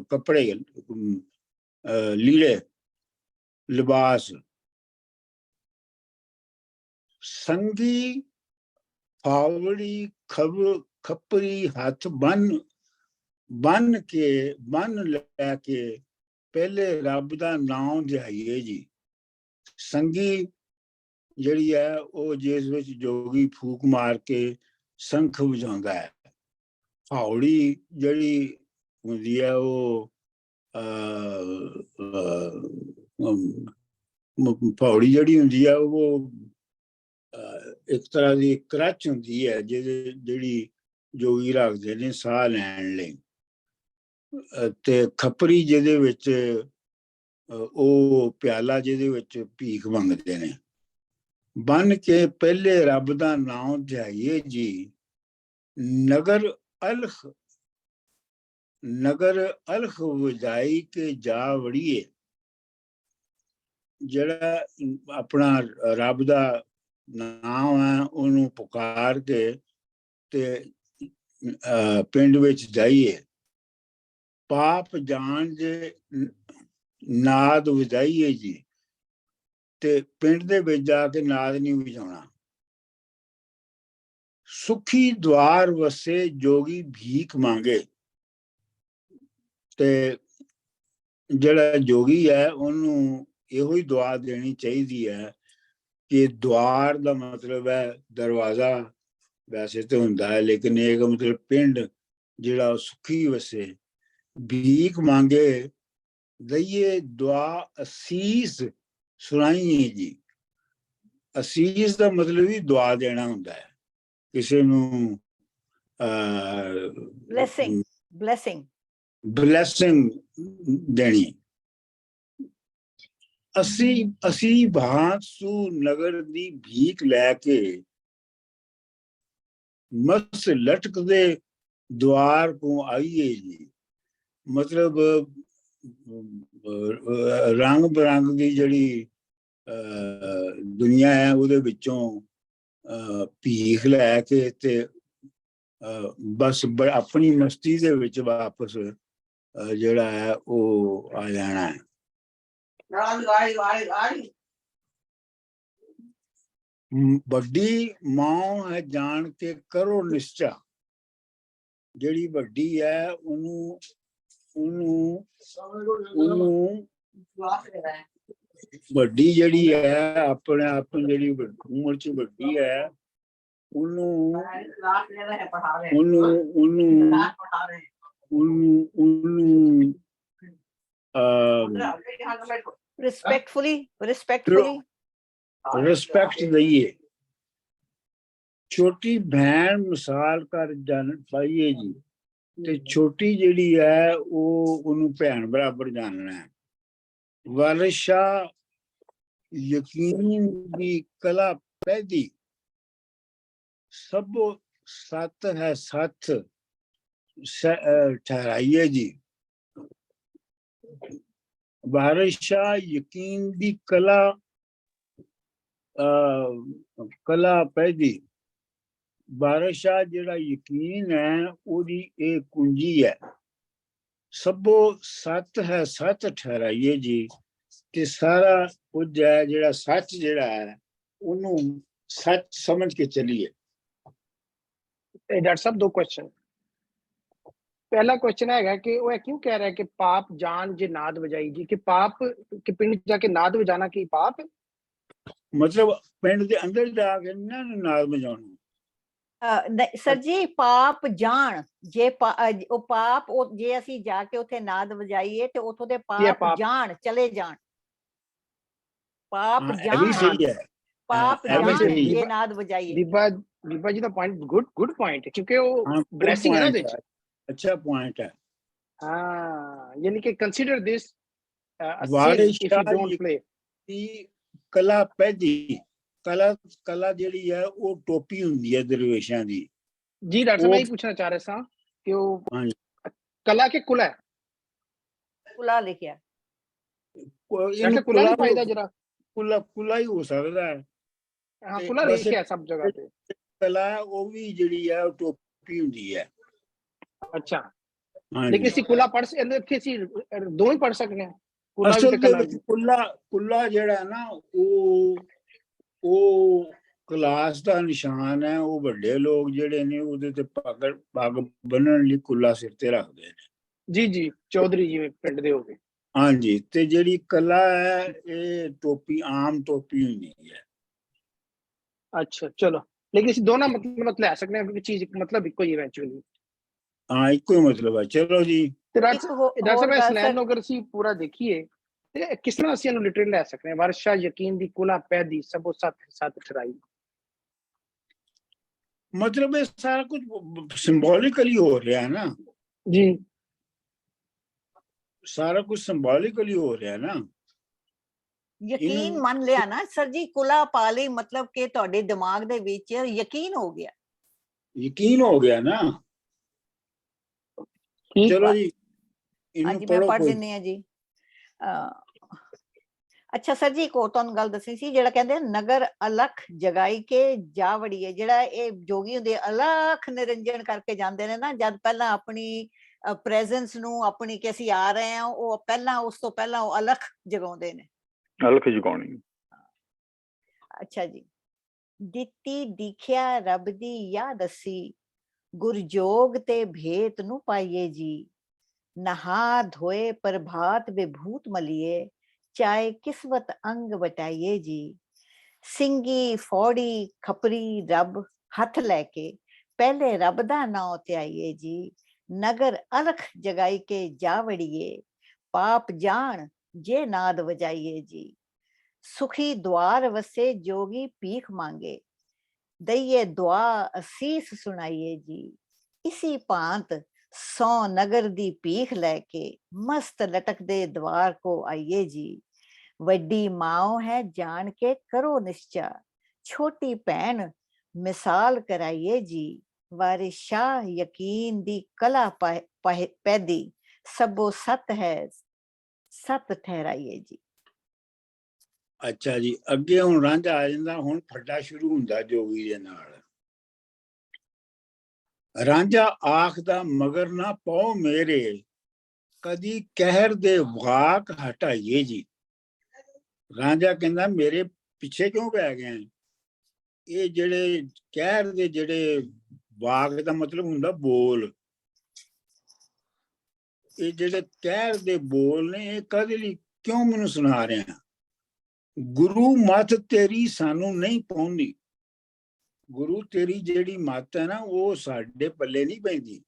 ਕੱਪੜੇ, ਲੀੜੇ, ਲਿਬਾਸ। ਸੰਗੀ ਫਾਵੜੀ ਖੱਪਰੀ ਹੱਥ ਬੰਨ ਲੈ ਕੇ ਪਹਿਲੇ ਰੱਬ ਦਾ ਨਾਮ ਧਿਆਈਏ ਜੀ। ਸੰਗੀ ਜਿਹੜੀ ਹੈ ਉਹ ਜਿਸ ਵਿੱਚ ਜੋਗੀ ਫੂਕ ਮਾਰ ਕੇ ਸੰਖ ਵਜਾਉਂਦਾ ਹੈ। ਫਾਉੜੀ ਜਿਹੜੀ ਹੁੰਦੀ ਹੈ ਉਹ ਫਾਉੜੀ ਜਿਹੜੀ ਹੁੰਦੀ ਹੈ ਉਹ ਇੱਕ ਤਰ੍ਹਾਂ ਦੀ ਕਰਚ ਹੁੰਦੀ ਹੈ ਜਿਹੜੀ ਜੋਗੀ ਰੱਖਦੇ ਨੇ ਸਾਹ ਲੈਣ ਲਈ। ਤੇ ਖੱਪਰੀ ਜਿਹਦੇ ਵਿੱਚ ਉਹ ਪਿਆਲਾ ਜਿਹਦੇ ਵਿੱਚ ਭੀਖ ਮੰਗਦੇ ਨੇ। ਬੰਨ ਕੇ ਪਹਿਲੇ ਰੱਬ ਦਾ ਨਾਮ ਧਿਆਈਏ ਜੀ। ਨਗਰ ਅਲਖ ਵਜਾਈ ਕੇ ਜਾ ਵੜੀਏ। ਜਿਹੜਾ ਆਪਣਾ ਰੱਬ ਦਾ ਨਾਮ ਹੈ ਉਹਨੂੰ ਪੁਕਾਰ ਕੇ ਤੇ ਪਿੰਡ ਵਿੱਚ ਜਾਈਏ। ਪਾਪ ਜਾਣ ਜੇ ਨਾਦ ਵਜਾਈਏ ਜੀ। ਤੇ ਪਿੰਡ ਦੇ ਵਿੱਚ ਜਾ ਕੇ ਨਾਦ ਨਹੀਂ ਵਜਾਉਣਾ। ਸੁਖੀ ਦਵਾਰ ਵਸੇ ਜੋਗੀ ਭੀਖ ਮੰਗੇ। ਤੇ ਜਿਹੜਾ ਜੋਗੀ ਹੈ ਉਹਨੂੰ ਇਹੋ ਹੀ ਦੁਆ ਦੇਣੀ ਚਾਹੀਦੀ ਹੈ ਕਿ ਦਵਾਰ ਦਾ ਮਤਲਬ ਹੈ ਦਰਵਾਜ਼ਾ ਵੈਸੇ ਤੇ ਹੁੰਦਾ ਹੈ, ਲੇਕਿਨ ਇਹ ਮਤਲਬ ਪਿੰਡ ਜਿਹੜਾ ਸੁਖੀ ਵਸੇ। ਭੀਖ ਮੰਗੇ ਦਈਏ ਦੁਆ ਅਸੀਸ ਸੁਣਾਈਏ ਜੀ। ਅਸੀਸ ਦਾ ਮਤਲਬ ਵੀ ਦੁਆ ਦੇਣਾ ਹੁੰਦਾ ਹੈ ਕਿਸੇ ਨੂੰ। ਬਲੈਸਿੰਗ ਦੇਣੀ। ਅਸੀਂ ਭਾਂਸੂ ਨਗਰ ਦੀ ਭੀਖ ਲੈ ਕੇ ਮਸ ਲਟਕਦੇ ਦੁਆਰ ਕੋ ਆਈਏ ਜੀ। ਮਤਲਬ ਰੰਗ ਬਰੰਗ ਦੀ ਜਿਹੜੀ ਦੁਨੀਆ ਹੈ ਉਹਦੇ ਵਿੱਚੋਂ ਭੀਖ ਲੈ ਕੇ ਤੇ ਬਸ ਆਪਣੀ ਮਸਤੀ ਦੇ ਵਿੱਚ ਵਾਪਸ ਜਿਹੜਾ ਹੈ ਉਹ ਆ ਜਾਣਾ ਹੈ। ਵੱਡੀ ਮਾਂ ਹੈ ਜਾਣ ਕੇ ਕਰੋ ਨਿਸ਼ਚਾ। ਜਿਹੜੀ ਵੱਡੀ ਹੈ ਉਹਨੂੰ ਵੱਡੀ ਜਿਹੜੀ ਹੈ ਆਪਣੇ ਆਪ ਨੂੰ ਜਿਹੜੀ ਉਮਰ ਚ ਵੱਡੀ ਹੈ ਉਹਨੂੰ ਰਿਸਪੈਕਟ ਦਈਏ। ਛੋਟੀ ਭੈਣ ਮਿਸਾਲ ਕਰ ਜਾਣ ਪਾਈਏ ਜੀ। ਤੇ ਛੋਟੀ ਜਿਹੜੀ ਹੈ ਉਹਨੂੰ ਭੈਣ ਬਰਾਬਰ ਜਾਣਨਾ ਹੈ। ਵਰਸ਼ਾ ਯਕੀਨ ਦੀ ਕਲਾ ਪੈਦੀ। ਸਭੋ ਸੱਤ ਹੈ ਸੱਚ ਠਹਿਰਾਈਏ ਜੀ। ਵਰਸ਼ਾ ਯਕੀਨ ਦੀ ਕਲਾ ਪੈਦੀ। ਬਾਰਿਸ਼ਾ ਜਿਹੜਾ ਯਕੀਨ ਹੈ ਉਹਦੀ ਇਹ ਕੁੰਜੀ ਹੈ। ਸਭੋ ਸੱਤ ਹੈ ਸੱਚ ਠਹਿਰਾਈਏ ਜੀ। ਤੇ ਸਾਰਾ ਕੁਝ ਹੈ ਜਿਹੜਾ ਸੱਚ ਜਿਹੜਾ ਹੈ ਉਹਨੂੰ ਸੱਚ ਸਮਝ ਕੇ ਚੱਲੀਏ। ਡਾਕਟਰ ਸਾਹਿਬ 2 ਕੁਐਸਚਨ। पहला क्वेश्चन हैगा कि वो क्यों कह रहा है कि पाप जान जे नाद बजाई जी, कि पाप कि पिंड जाके नाद बजाना की पाप है? मतलब पिंड के अंदर जाके ना नाद बजाना। ਨਹੀਂ ਸਰ ਜੀ, ਪਾਪ ਜਾਣ ਜੇ ਉਹ ਪਾਪ ਉਹ ਜੇ ਅਸੀਂ ਜਾ ਕੇ ਉੱਥੇ ਨਾਦ ਵਜਾਈਏ ਤੇ ਉਥੋਂ ਦੇ ਪਾਪ ਪਾਪ। ਜਾਣ ਚਲੇ ਜਾਣ, ਪਾਪ हाँ, ये भी ਜਾਣ सही है। ਪਾਪ हाँ, ये भी ਜਾਣ सही है। ਜੇ ਨਾਦ ਵਜਾਈਏ। बीबा जी का पॉइंट गुड पॉइंट है, क्योंकि वो हाँ, good ब्लेसिंग है ना point ਉਹਦੇ है। अच्छा पॉइंट है। हाँ, यानी कि consider this Waris if you Shah don't ji play। की कला पैदी कला ਜਿਹੜੀ ਹੈ ਉਹ ਟੋਪੀ ਹੁੰਦੀ ਹੈ ਦਰਵੇਸ਼ਾਂ ਦੀ। जी डॉक्टर साहब, मैं ही पूछना चाह रहा था कि वो हाँ, कला के कुला है, ਕੁਲਾ ਲਿਖਿਆ। डॉक्टर कुला नहीं फायदा जरा। ਕੁਲਾ ਹੀ ਹੋ ਸਕਦਾ ਹੈ। हाँ, ਤੇ कुला ਵੈਸੇ लिखा है सब जगह पे। ਕਲਾ ਉਹ ਵੀ ਜਿਹੜੀ ਹੈ ਉਹ ਟੋਪੀ ਹੁੰਦੀ ਹੈ। अच्छा, हाँ लेकिन जी। इसी कुला पढ़ दो ही पढ़ सकते हैं, कुला भी ਅਸਲ ते ਦੇ कला ਵਿੱਚ भी। ਕੁੱਲਾ ਜਿਹੜਾ ਨਾ ਉਹ ਕਲਾਸ ਦਾ ਨਿਸ਼ਾਨ ਹੈ। ਉਹ ਵੱਡੇ ਲੋਕ ਜਿਹੜੇ ਨੇ ਉਹਦੇ ਤੇ ਪੱਗ ਬੰਨਣ ਲਈ ਕੁੱਲਾ ਸਿਰ ਤੇ ਰੱਖਦੇ ਨੇ। जी जी, चौधरी जी में पिंड दे हो गए। ਹਾਂਜੀ, ਤੇ ਜਿਹੜੀ ਕਲਾ ਹੈ ਇਹ ਟੋਪੀ ਆਮ ਟੋਪੀ ਹੁੰਦੀ ਹੈ। अच्छा चलो, लेकिन इस दोनों मतलब ले सकते हैं, चीज मतलब इको ही इवेंचुअली। ਹਾਂ, ਇੱਕੋ ਹੀ ਮਤਲਬ ਹੈ। ਚਲੋ ਜੀ। डॉक्टर ਹੋਰ साहब, ਗੱਲ स्लैन ਸਰ, अगर ਅਸੀਂ ਪੂਰਾ ਦੇਖੀਏ ਤੇ ਕਿਸ ਤਰ੍ਹਾਂ ਅਸੀਂ ਇਹਨੂੰ ਲਿਟਰਲੀ ਲੈ ਸਕਦੇ ਹਾਂ? ਵਰਸ਼ਾ ਯਕੀਨ ਦੀ ਕੁਲਾ ਪੈਦੀ ਸਭੋ ਸਤ ਠਰਾਈ। ਮਤਲਬ ਇਹ ਸਾਰਾ ਕੁਝ ਸਿੰਬੋਲਿਕਲੀ ਹੋ ਰਿਹਾ ਹੈ ਨਾ। ਜੀ, ਸਾਰਾ ਕੁਝ ਸਿੰਬੋਲਿਕਲੀ ਹੋ ਰਿਹਾ ਨਾ। ਯਕੀਨ ਮੰਨ ਲਿਆ ਨਾ ਸਰ ਜੀ, ਕੁਲਾ ਪਾ ਲਈ ਮਤਲਬ ਕਿ ਤੁਹਾਡੇ ਦਿਮਾਗ ਦੇ ਵਿੱਚ ਯਕੀਨ ਹੋ ਗਿਆ। ਯਕੀਨ ਹੋ ਗਿਆ ਨਾ। ਚਲੋ ਜੀ, ਇਹਨੂੰ ਹਾਂਜੀ ਮੈਂ ਪੜੋ ਪੜ੍ਹ ਕੋਈ। ਦਿੰਨੀ ਆ ਜੀ। ਅੱਛਾ ਸਰ ਜੀ, ਇੱਕ ਹੋਰ ਤੁਹਾਨੂੰ ਗੱਲ ਦੱਸਣੀ ਸੀ, ਜਿਹੜਾ ਕਹਿੰਦੇ ਨਗਰ ਅਲਖ ਜਗਾਈ ਕੇ ਜਾ ਵੜੀਏ, ਜਿਹੜਾ ਇਹ ਜੋਗੀ ਹੁੰਦੇ ਅਲਖ ਨਿਰੰਜਨ ਕਰਕੇ ਜਾਂਦੇ ਨੇ ਨਾ, ਜਦ ਪਹਿਲਾਂ ਆਪਣੀ ਪ੍ਰੈਜ਼ੈਂਸ ਨੂੰ ਆਪਣੀ ਕਿ ਅਸੀਂ ਆ ਰਹੇ ਹਾਂ, ਉਹ ਪਹਿਲਾਂ ਉਸ ਤੋਂ ਪਹਿਲਾਂ ਉਹ ਅਲਖ ਜਗਾਉਂਦੇ ਨੇ। ਅਲਖ ਜਗਾਉਣੀ। ਅੱਛਾ ਜੀ। ਦਿੱਤੀ ਦਿਖਿਆ ਰੱਬ ਦੀ ਯਾਦ ਅਸੀਂ, ਗੁਰਜੋਗ ਤੇ ਭੇਤ ਨੂੰ ਪਾਈਏ ਜੀ। ਨਹਾ ਧੋਏ ਪ੍ਰਭਾਤ ਵਿਭੂਤ ਮਲੀਏ, ਚਾਹੇ ਕਿਸਵਤ ਅੰਗ ਵਟਾਈਏ ਜੀ। ਸਿੰਘੀ ਫੌੜੀ ਖਪਰੀ ਰੱਬ ਹੱਥ ਲੈ ਕੇ, ਪਹਿਲੇ ਰੱਬ ਦਾ ਨਾਂ ਧਿਆਈਏ ਜੀ। ਨਗਰ ਅਲਖ ਜਗਾਈ ਕੇ ਜਾ ਵੜੀਏ, ਪਾਪ ਜਾਣ ਜੇ ਨਾਦ ਵਜਾਈਏ ਜੀ। ਸੁਖੀ ਦੁਆਰ ਵਸੇ ਜੋਗੀ ਭੀਖ ਮੰਗੇ, ਦਈਏ ਦੁਆ ਅਸੀਸ ਸੁਣਾਈਏ ਜੀ। ਇਸੀ ਭਾਂਤ 100 ਨਗਰ ਦੀ ਭੀਖ ਲੈ ਕੇ, ਮਸਤ ਲਟਕਦੇ ਦਵਾਰ ਕੋ ਆਈਏ ਜੀ। ਵੱਡੀ ਮਾਂ ਹੈ ਜਾਣ ਕੇ ਕਰੋ ਨਿਸ਼ਚਾ, ਛੋਟੀ ਭੈਣ ਮਿਸਾਲ ਕਰਾਈਏ ਜੀ। ਵਾਰਿਸ ਸ਼ਾਹ ਯਕੀਨ ਦੀ ਕਲਾ ਪੈਦੀ, ਸਭੋ ਸਤ ਹੈ ਸਤ ਠਹਿਰਾਈਏ ਜੀ। ਅੱਛਾ ਜੀ, ਅੱਗੇ ਹੁਣ ਰਾਂਝਾ ਆ ਜਾਂਦਾ। ਹੁਣ ਫੱਟਾ ਸ਼ੁਰੂ ਹੁੰਦਾ ਜੋਗੀ ਦੇ ਨਾਲ। ਰਾਂਝਾ ਆਖਦਾ ਮਗਰ ਨਾ ਪਾਓ ਮੇਰੇ, ਕਦੀ ਕਹਿਰ ਦੇ ਵਾਕ ਹਟਾਈਏ ਜੀ। ਰਾਂਝਾ ਕਹਿੰਦਾ ਮੇਰੇ ਪਿੱਛੇ ਕਿਉਂ ਪੈ ਗਏ? ਇਹ ਜਿਹੜੇ ਕਹਿਰ ਦੇ ਜਿਹੜੇ ਵਾਕ ਦਾ ਮਤਲਬ ਹੁੰਦਾ ਬੋਲ, ਇਹ ਜਿਹੜੇ ਕਹਿਰ ਦੇ ਬੋਲ ਨੇ ਇਹ ਕਦੇ ਲਈ ਕਿਉਂ ਮੈਨੂੰ ਸੁਣਾ ਰਿਹਾ? ਗੁਰੂ ਮੱਤ ਤੇਰੀ ਸਾਨੂੰ ਨਹੀਂ ਪਾਉਂਦੀ। ਗੁਰੂ ਤੇਰੀ ਜਿਹੜੀ ਮੱਤ ਹੈ ਨਾ ਉਹ ਸਾਡੇ ਪੱਲੇ ਨਹੀਂ ਪੈਂਦੀ।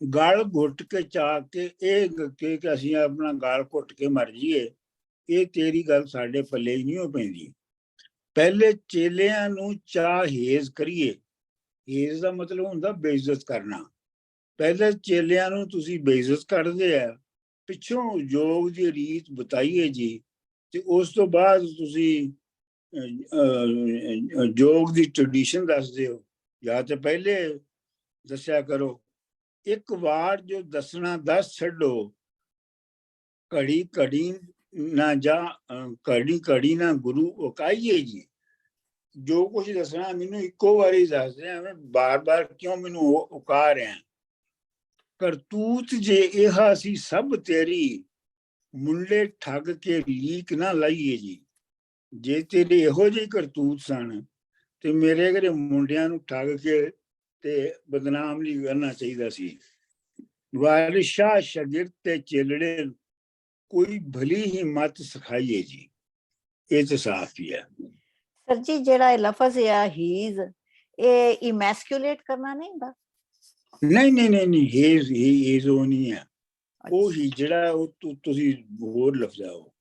ਗਲ ਘੁੱਟ ਕੇ ਚਾਹ ਕੇ ਇਹ ਕਿ ਅਸੀਂ ਆਪਣਾ ਗਲ ਘੁੱਟ ਕੇ ਮਰ ਜਾਈਏ, ਇਹ ਤੇਰੀ ਗੱਲ ਸਾਡੇ ਪੱਲੇ ਹੀ ਨਹੀਂ ਪੈਂਦੀ। ਪਹਿਲੇ ਚੇਲਿਆਂ ਨੂੰ ਚਾਹ ਹੇਜ਼ ਕਰੀਏ। ਹੇਜ਼ ਦਾ ਮਤਲਬ ਹੁੰਦਾ ਬੇਇੱਜ਼ਤ ਕਰਨਾ। ਪਹਿਲੇ ਚੇਲਿਆਂ ਨੂੰ ਤੁਸੀਂ ਬੇਇੱਜ਼ਤ ਕਰਦੇ ਆ, ਪਿੱਛੋਂ ਯੋਗ ਦੀ ਰੀਤ ਬਤਾਈਏ ਜੀ, ਤੇ ਉਸ ਤੋਂ ਬਾਅਦ ਤੁਸੀਂ ਯੋਗ ਦੀ ਟ੍ਰੈਡੀਸ਼ਨ ਦੱਸਦੇ ਹੋ, ਜਾਂ ਤੇ ਪਹਿਲੇ ਦੱਸਿਆ ਕਰੋ। ਇੱਕ ਵਾਰ ਜੋ ਦੱਸਣਾ ਦੱਸ ਛੱਡੋ, ਘੜੀ ਘੜੀ ਨਾ ਜਾ ਘੜੀ ਘੜੀ ਨਾ ਗੁਰੂ ਉਕਾਈਏ ਜੀ। ਜੋ ਕੁਝ ਦੱਸਣਾ ਮੈਨੂੰ ਇੱਕੋ ਵਾਰੀ ਦੱਸ ਦੇ, ਐਵੇਂ ਬਾਰ-ਬਾਰ ਕਿਉਂ ਮੈਨੂੰ ਉਕਾ ਰਿਹਾ? ਕਰਤੂਤ ਜੇ ਇਹ ਸੀ ਸਭ ਤੇਰੀ, ਮੁੰਡੇ ਠੱਗ ਕੇ ਲੀਕ ਨਾ ਲਾਈਏ ਜੀ। ਜੇ ਤੇਰੇ ਇਹੋ ਜਿਹੇ ਕਰਤੂਤ ਸਨ ਤੇ ਮੇਰੇ ਘਰੇ ਮੁੰਡਿਆਂ ਨੂੰ ਠੱਗ ਕੇ ਤੇ ਬਦਨਾਮ ਨਹੀਂ ਕਰਨਾ ਚਾਹੀਦਾ ਸੀ। ਵਾਰਿਸ ਸ਼ਾਹ ਸ਼ਾਗਿਰਦ ਤੇ ਚੇਲੜੇ ਕੋਈ ਭਲੀ ਹੀ ਮਤ ਸਿਖਾਈਏ ਜੀ, ਇਹ ਤਾਂ ਸਾਫ਼ ਹੀ ਹੈ। ਸਰ ਜੀ ਜਿਹੜਾ ਇਹ ਲਫ਼ਜ਼ ਆ ਹੀਜ਼, ਇਹ ਇਮੈਸਕੂਲੇਟ ਕਰਨਾ ਨਹੀਂ ਹੁੰਦਾ? ਨਹੀਂ ਨਹੀਂ ਨਹੀਂ ਨਹੀਂ, ਹੇਜ਼ ਉਹ ਨਹੀਂ ਹੈ, ਉਹ ਹੀ ਜਿਹੜਾ ਉਹ ਤੁਸੀਂ ਹੋਰ ਲਫ਼ਜ਼ ਆ ਉਹ।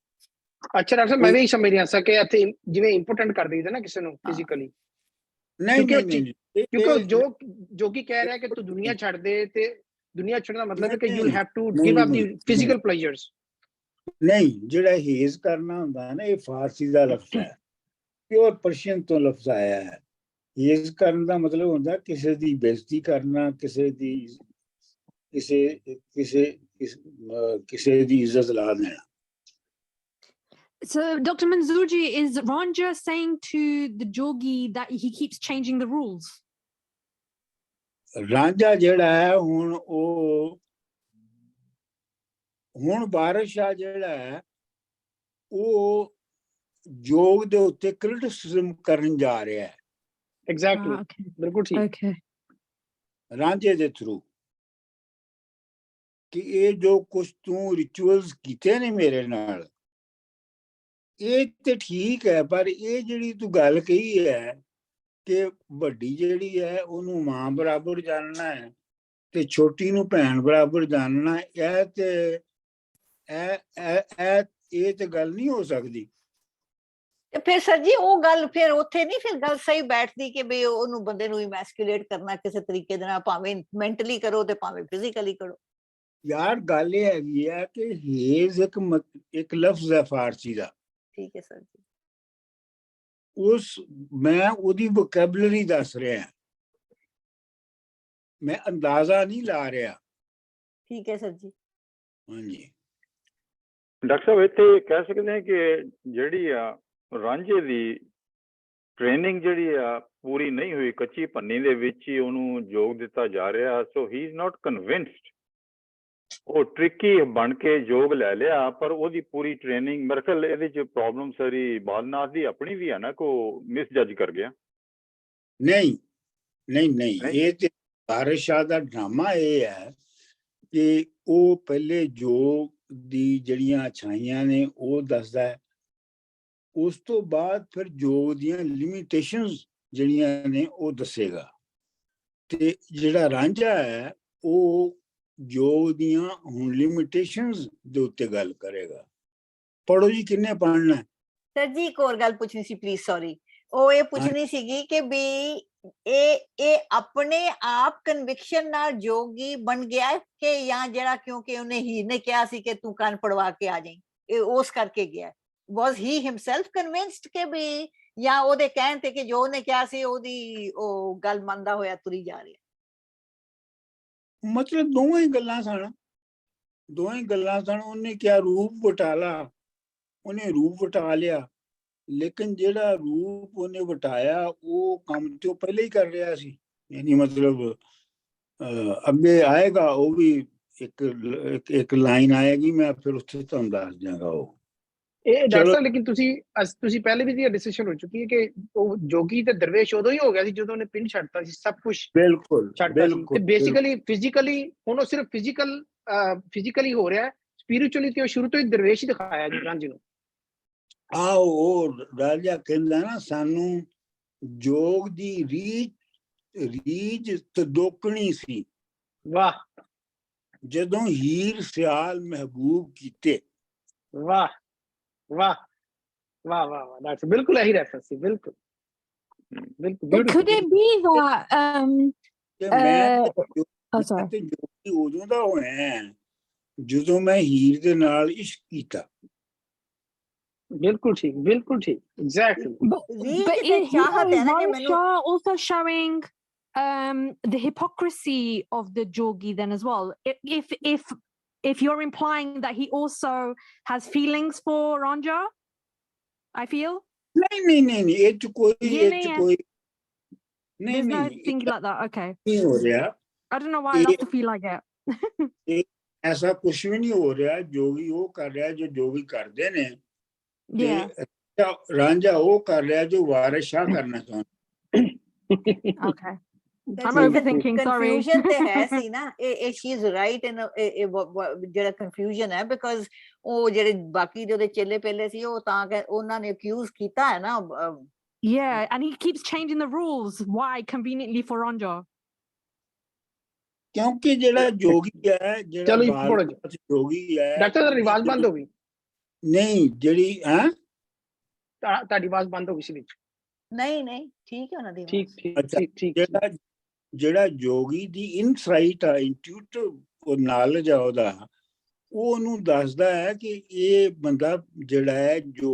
ਅੱਛਾ ਡਾਕਟਰ ਸਾਹਿਬ, ਮੈਂ ਵੀ ਸਮਝ ਰਿਹਾ ਸਾਂ ਕਿ ਇੱਥੇ ਜਿਵੇਂ ਇੰਪੋਰਟੈਂਟ ਕਰ ਦਈਦਾ ਨਾ ਕਿਸੇ ਨੂੰ ਫਿਜ਼ੀਕਲੀ। ਨਹੀਂ ਨਹੀਂ ਨਹੀਂ, ਕਿਉਂਕਿ ਜੋ ਕੀ ਕਹਿ ਰਿਹਾ ਕਿ ਤੂੰ ਦੁਨੀਆ ਛੱਡ ਦੇ, ਤੇ ਦੁਨੀਆ ਛੱਡਣ ਦਾ ਮਤਲਬ ਹੈ ਕਿ you have to give up the physical pleasures. ਨਹੀਂ, ਜਿਹੜਾ ਹੇਜ਼ ਕਰਨਾ ਹੁੰਦਾ ਨਾ, ਇਹ ਫਾਰਸੀ ਦਾ ਲਫ਼ਜ਼ ਹੈ, ਪਿਓਰ ਪਰਸ਼ੀਅਨ ਤੋਂ ਲਫ਼ਜ਼ ਆਇਆ ਹੈ। ਹੇਜ਼ ਕਰਨ ਦਾ ਮਤਲਬ ਹੁੰਦਾ ਕਿਸੇ ਦੀ ਬੇਇੱਜ਼ਤੀ ਕਰਨਾ, ਕਿਸੇ ਦੀ ਇੱਜ਼ਤ ਲਾ ਦੇਣਾ। So, Dr. Manzoor ji, is Ranja saying to the jogi that he keeps changing the rules? Ranjha ਜਿਹੜਾ ਹੈ ਹੁਣ ਵਾਰਿਸ ਸ਼ਾਹ ਜਿਹੜਾ ਹੈ ਉਹ ਯੋਗ ਦੇ ਉੱਤੇ ਕ੍ਰਿਟਿਸਿਜ਼ਮ ਕਰਨ ਜਾ ਰਿਹਾ ਹੈ। Exactly, Okay. ਬਿਲਕੁਲ ਠੀਕ। Okay. ਰਾਂਝੇ ਦੇ ਥਰੂ ਕਿ ਇਹ ਜੋ ਕੁਛ ਤੂੰ ਰਿਚੁਅਲਸ ਕੀਤੇ ਨੇ ਮੇਰੇ ਨਾਲ, ਇਹ ਤੇ ਠੀਕ ਹੈ, ਪਰ ਇਹ ਜਿਹੜੀ ਤੂੰ ਗੱਲ ਕਹੀ ਹੈ ਕਿ ਵੱਡੀ ਜਿਹੜੀ ਹੈ ਉਹਨੂੰ ਮਾਂ ਬਰਾਬਰ ਜਾਣਨਾ ਹੈ ਤੇ ਛੋਟੀ ਨੂੰ ਭੈਣ ਬਰਾਬਰ ਜਾਣਨਾ, ਇਹ ਤੇ ਗੱਲ ਨਹੀਂ ਹੋ ਸਕਦੀ। ਤੇ ਫਿਰ ਸਰ ਜੀ ਉਹ ਗੱਲ ਫਿਰ ਉੱਥੇ ਨਹੀਂ ਫਿਰ ਗੱਲ ਸਹੀ ਬੈਠਦੀ ਕਿ ਵੀ ਉਹਨੂੰ ਬੰਦੇ ਨੂੰ ਇਮੈਸਕੂਲੇਟ ਕਰਨਾ ਕਿਸੇ ਤਰੀਕੇ ਦੇ ਨਾਲ, ਭਾਵੇਂ ਮੈਂਟਲੀ ਕਰੋ ਤੇ ਭਾਵੇਂ ਫਿਜ਼ੀਕਲੀ ਕਰੋ। ਯਾਰ ਗੱਲ ਇਹ ਹੈਗੀ ਹੈ ਕਿ ਹੇਜ਼ ਇੱਕ ਲਫ਼ਜ਼ ਹੈ ਫਾਰਸੀ ਦਾ। ਠੀਕ ਹੈ ਸਰ ਜੀ। ਮੈਂ ਉਹਦੀ ਵੋਕੈਬਲਰੀ ਦੱਸ ਰਿਹਾ, ਮੈਂ ਅੰਦਾਜ਼ਾ ਨਹੀਂ ਲਾ ਰਿਹਾ। ਠੀਕ ਹੈ ਸਰ ਜੀ। ਹਾਂਜੀ ਡਾਕਟਰ ਸਾਹਿਬ, ਇੱਥੇ ਕਹਿ ਸਕਦੇ ਹਾਂ ਕਿ ਜਿਹੜੀ ਆ ਰਾਂਝੇ ਦੀ ਟ੍ਰੇਨਿੰਗ ਜਿਹੜੀ ਆ ਪੂਰੀ ਨਹੀਂ ਹੋਈ, ਕੱਚੀ ਪੰਨੀ ਦੇ ਵਿੱਚ ਹੀ ਉਹਨੂੰ ਯੋਗ ਦਿੱਤਾ ਜਾ ਰਿਹਾ। ਸੋ ਹੀ ਇਜ਼ ਨਾਟ ਕਨਵਿੰਸਡ। ਉਹ ਟ੍ਰਿਕੀ ਬਣ ਕੇ ਯੋਗ ਲੈ ਲਿਆ, ਪਰ ਉਹਦੀ ਪੂਰੀ ਟ੍ਰੇਨਿੰਗ, ਮੇਰੇ ਖਿਆਲ ਇਹਦੇ 'ਚ ਪ੍ਰੋਬਲਮ ਸਾਰੀ ਬਾਲਨਾਥ ਦੀ ਆਪਣੀ ਵੀ ਹੈ ਨਾ, ਕੋ ਮਿਸ ਜੱਜ ਕਰ ਗਿਆ। ਨਹੀਂ ਨਹੀਂ ਨਹੀਂ, ਇਹ ਤੇ ਵਾਰਿਸ ਸ਼ਾਹ ਦਾ ਡਰਾਮਾ ਇਹ ਹੈ ਕਿ ਉਹ ਪਹਿਲੇ ਯੋਗ ਦੀ ਜਿਹੜੀਆਂ ਅਛਾਈਆਂ ਨੇ ਉਹ ਦੱਸਦਾ ਹੈ, ਉਸ ਤੋਂ ਬਾਅਦ ਫਿਰ ਯੋਗ ਦੀਆਂ ਲਿਮਿਟੇਸ਼ਨਸ ਜਿਹੜੀਆਂ ਨੇ ਉਹ ਦੱਸੇਗਾ। ਤੇ ਜਿਹੜਾ ਰਾਂਝਾ ਹੈ ਉਹ ਯੋਗ ਦੀਆਂ ਹੁਣ ਲਿਮਿਟੇਸ਼ਨਸ ਦੇ ਉੱਤੇ ਗੱਲ ਕਰੇਗਾ। ਪੜੋ ਜੀ, ਕਿੰਨੇ ਪੜ੍ਹਨਾ? ਸਰ ਜੀ ਇੱਕ ਹੋਰ ਗੱਲ ਪੁੱਛਣੀ ਸੀ ਪਲੀਜ਼, ਸੌਰੀ। ਉਹ ਇਹ ਪੁੱਛਣੀ ਸੀਗੀ ਕਿ ਵੀ ਇਹ ਆਪਣੇ ਆਪ ਕਨਵਿਕਸ਼ਨ ਨਾਲ ਜੋਗੀ ਬਣ ਗਿਆ ਕਿ ਜਾਂ ਜਿਹੜਾ ਕਿਉਂਕਿ ਉਹਨੇ ਹੀਰ ਨੇ ਕਿਹਾ ਸੀ ਕਿ ਤੂੰ ਕੰਨ ਪੜਵਾ ਕੇ ਆ ਜਾਈਂ, ਇਹ ਉਸ ਕਰਕੇ ਗਿਆ? ਵਾਸ ਹੀ ਹਿਮਸੈਲਫ ਕਨਵਿੰਸਡ ਕਿ ਵੀ, ਜਾਂ ਉਹਦੇ ਕਹਿਣ ਤੇ ਕਿ ਜੋ ਉਹਨੇ ਕਿਹਾ ਸੀ ਉਹਦੀ ਉਹ ਗੱਲ ਮੰਨਦਾ ਹੋਇਆ ਤੁਰੀ ਜਾ ਰਿਹਾ? ਮਤਲਬ ਦੋਵੇਂ ਗੱਲਾਂ ਸਨ। ਉਹਨੇ ਕਿਹਾ ਰੂਪ ਵਟਾਲਾ, ਉਹਨੇ ਰੂਪ ਵਟਾ ਲਿਆ, ਲੇਕਿਨ ਜਿਹੜਾ ਰੂਪ ਉਹਨੇ ਵਟਾਇਆ ਉਹ ਕੰਮ ਤੇ ਉਹ ਪਹਿਲੇ ਹੀ ਕਰ ਰਿਹਾ ਸੀ। ਯਾਨੀ ਮਤਲਬ ਅੱਗੇ ਆਏਗਾ ਉਹ ਵੀ ਇੱਕ ਲਾਈਨ ਆਏਗੀ, ਮੈਂ ਫਿਰ ਉੱਥੇ ਤੁਹਾਨੂੰ ਦੱਸ ਦਿਆਂਗਾ ਉਹ। ਇਹ ਡਾਕਟਰ ਸਾਹਿਬ, ਲੇਕਿਨ ਤੁਸੀਂ ਪਹਿਲੇ ਵੀ ਇਹ ਡਿਸੀਜਨ ਹੋ ਚੁੱਕੀ ਹੈ ਕਿ ਉਹ ਜੋਗੀ ਤੇ ਦਰਵੇਸ਼ ਉਦੋਂ ਹੀ ਹੋ ਗਿਆ ਸੀ ਜਦੋਂ ਉਹਨੇ ਪਿੰਡ ਛੱਡਤਾ ਸੀ, ਸਭ ਕੁਝ ਬਿਲਕੁਲ ਛੱਡਤਾ ਸੀ। ਤੇ ਬੇਸਿਕਲੀ ਫਿਜ਼ੀਕਲੀ ਹੁਣ ਉਹ ਸਿਰਫ ਫਿਜ਼ੀਕਲੀ ਹੋ ਰਿਹਾ, ਸਪਿਰਿਚੁਅਲੀ ਤੇ ਉਹ ਸ਼ੁਰੂ ਤੋਂ ਹੀ ਦਰਵੇਸ਼ ਹੀ ਦਿਖਾਇਆ ਜੀ ਰਾਂਝੇ ਨੂੰ। ਉਹ ਰਾਜਾ ਕਹਿੰਦਾ ਨਾ, ਸਾਨੂੰ ਜੋਗ ਦੀ ਰੀਝ ਤਦੋਕਣੀ ਸੀ। ਵਾਹ, ਜਦੋਂ ਹੀਰ ਸਿਆਲ ਮਹਿਬੂਬ ਕੀਤੇ। ਵਾਹ ਵਾਹ ਵਾਹ ਵਾਹ ਵਾਹ, ਡਾਕਟਰ ਬਿਲਕੁਲ ਇਹੀ ਰੈਫਰੈਂਸ ਸੀ, ਬਿਲਕੁਲ ਬਿਲਕੁਲ। Could it be that ਤੇ ਜੋਗੀ ਉਦੋਂ ਦਾ ਹੋਇਆ ਜਦੋਂ ਮੈਂ ਹੀਰ ਦੇ ਨਾਲ ਇਸ਼ਕ ਕੀਤਾ। ਬਿਲਕੁਲ ਠੀਕ, ਬਿਲਕੁਲ ਠੀਕ, exactly. but is Waris Shah also showing the hypocrisy of the jogi then as well? If you're implying that he also has feelings for Ranja, I feel नहीं ये तो कोई there's no thing like that. Okay, नहीं हो रहा। I don't know why I love to feel like it. ऐसा कुछ भी नहीं हो रहा। जोगी वो कर रहा है जो जोगी करते ने, रांझा वो कर रहा है जो वारिस शाह करना चाहता। Okay, I'm overthinking, sorry. Confusion ਤੇ ਹੈ ਸੀ ਨਾ, ਇਹ she is right in ਜਿਹੜਾ confusion ਹੈ, because ਉਹ ਜਿਹੜੇ ਬਾਕੀ ਦੇ ਉਹਦੇ ਚੇਲੇ ਪਹਿਲੇ ਸੀ ਉਹ ਤਾਂ ਉਹਨਾਂ ਨੇ accuse ਕੀਤਾ ਹੈ ਨਾ। Yeah, and he keeps changing the rules. Why? Conveniently for Ranja. ਕਿਉਂਕਿ ਜਿਹੜਾ ਜੋਗੀ ਹੈ, ਜਿਹੜਾ ਚਲੋ ਜੀ, ਪੜ੍ਹੋ ਜੀ। ਜੋਗੀ ਹੈ, ਡਾਕਟਰ ਸਾਹਿਬ ਆਵਾਜ਼ ਬੰਦ ਹੋ ਗਈ, ਨਹੀਂ ਜਿਹੜੀ ਹੈ ਤੁਹਾਡੀ ਆਵਾਜ਼ ਬੰਦ ਹੋ ਗਈ ਸੀ ਵਿੱਚ। ਨਹੀਂ ਠੀਕ ਹੈ ਉਹਨਾਂ ਦੀ ਠੀਕ ਆਵਾਜ਼। ਠੀਕ ਠੀਕ। ਜਿਹੜਾ ਜੋਗੀ ਦੀ ਇਨਸਾਈਟ ਆ, ਇੰਟੂਟਿਵ ਉਹ ਨਾਲੇਜ ਆ ਉਹਦਾ, ਉਹ ਉਹਨੂੰ ਦੱਸਦਾ ਹੈ ਕਿ ਇਹ ਬੰਦਾ ਜਿਹੜਾ ਹੈ ਜੋ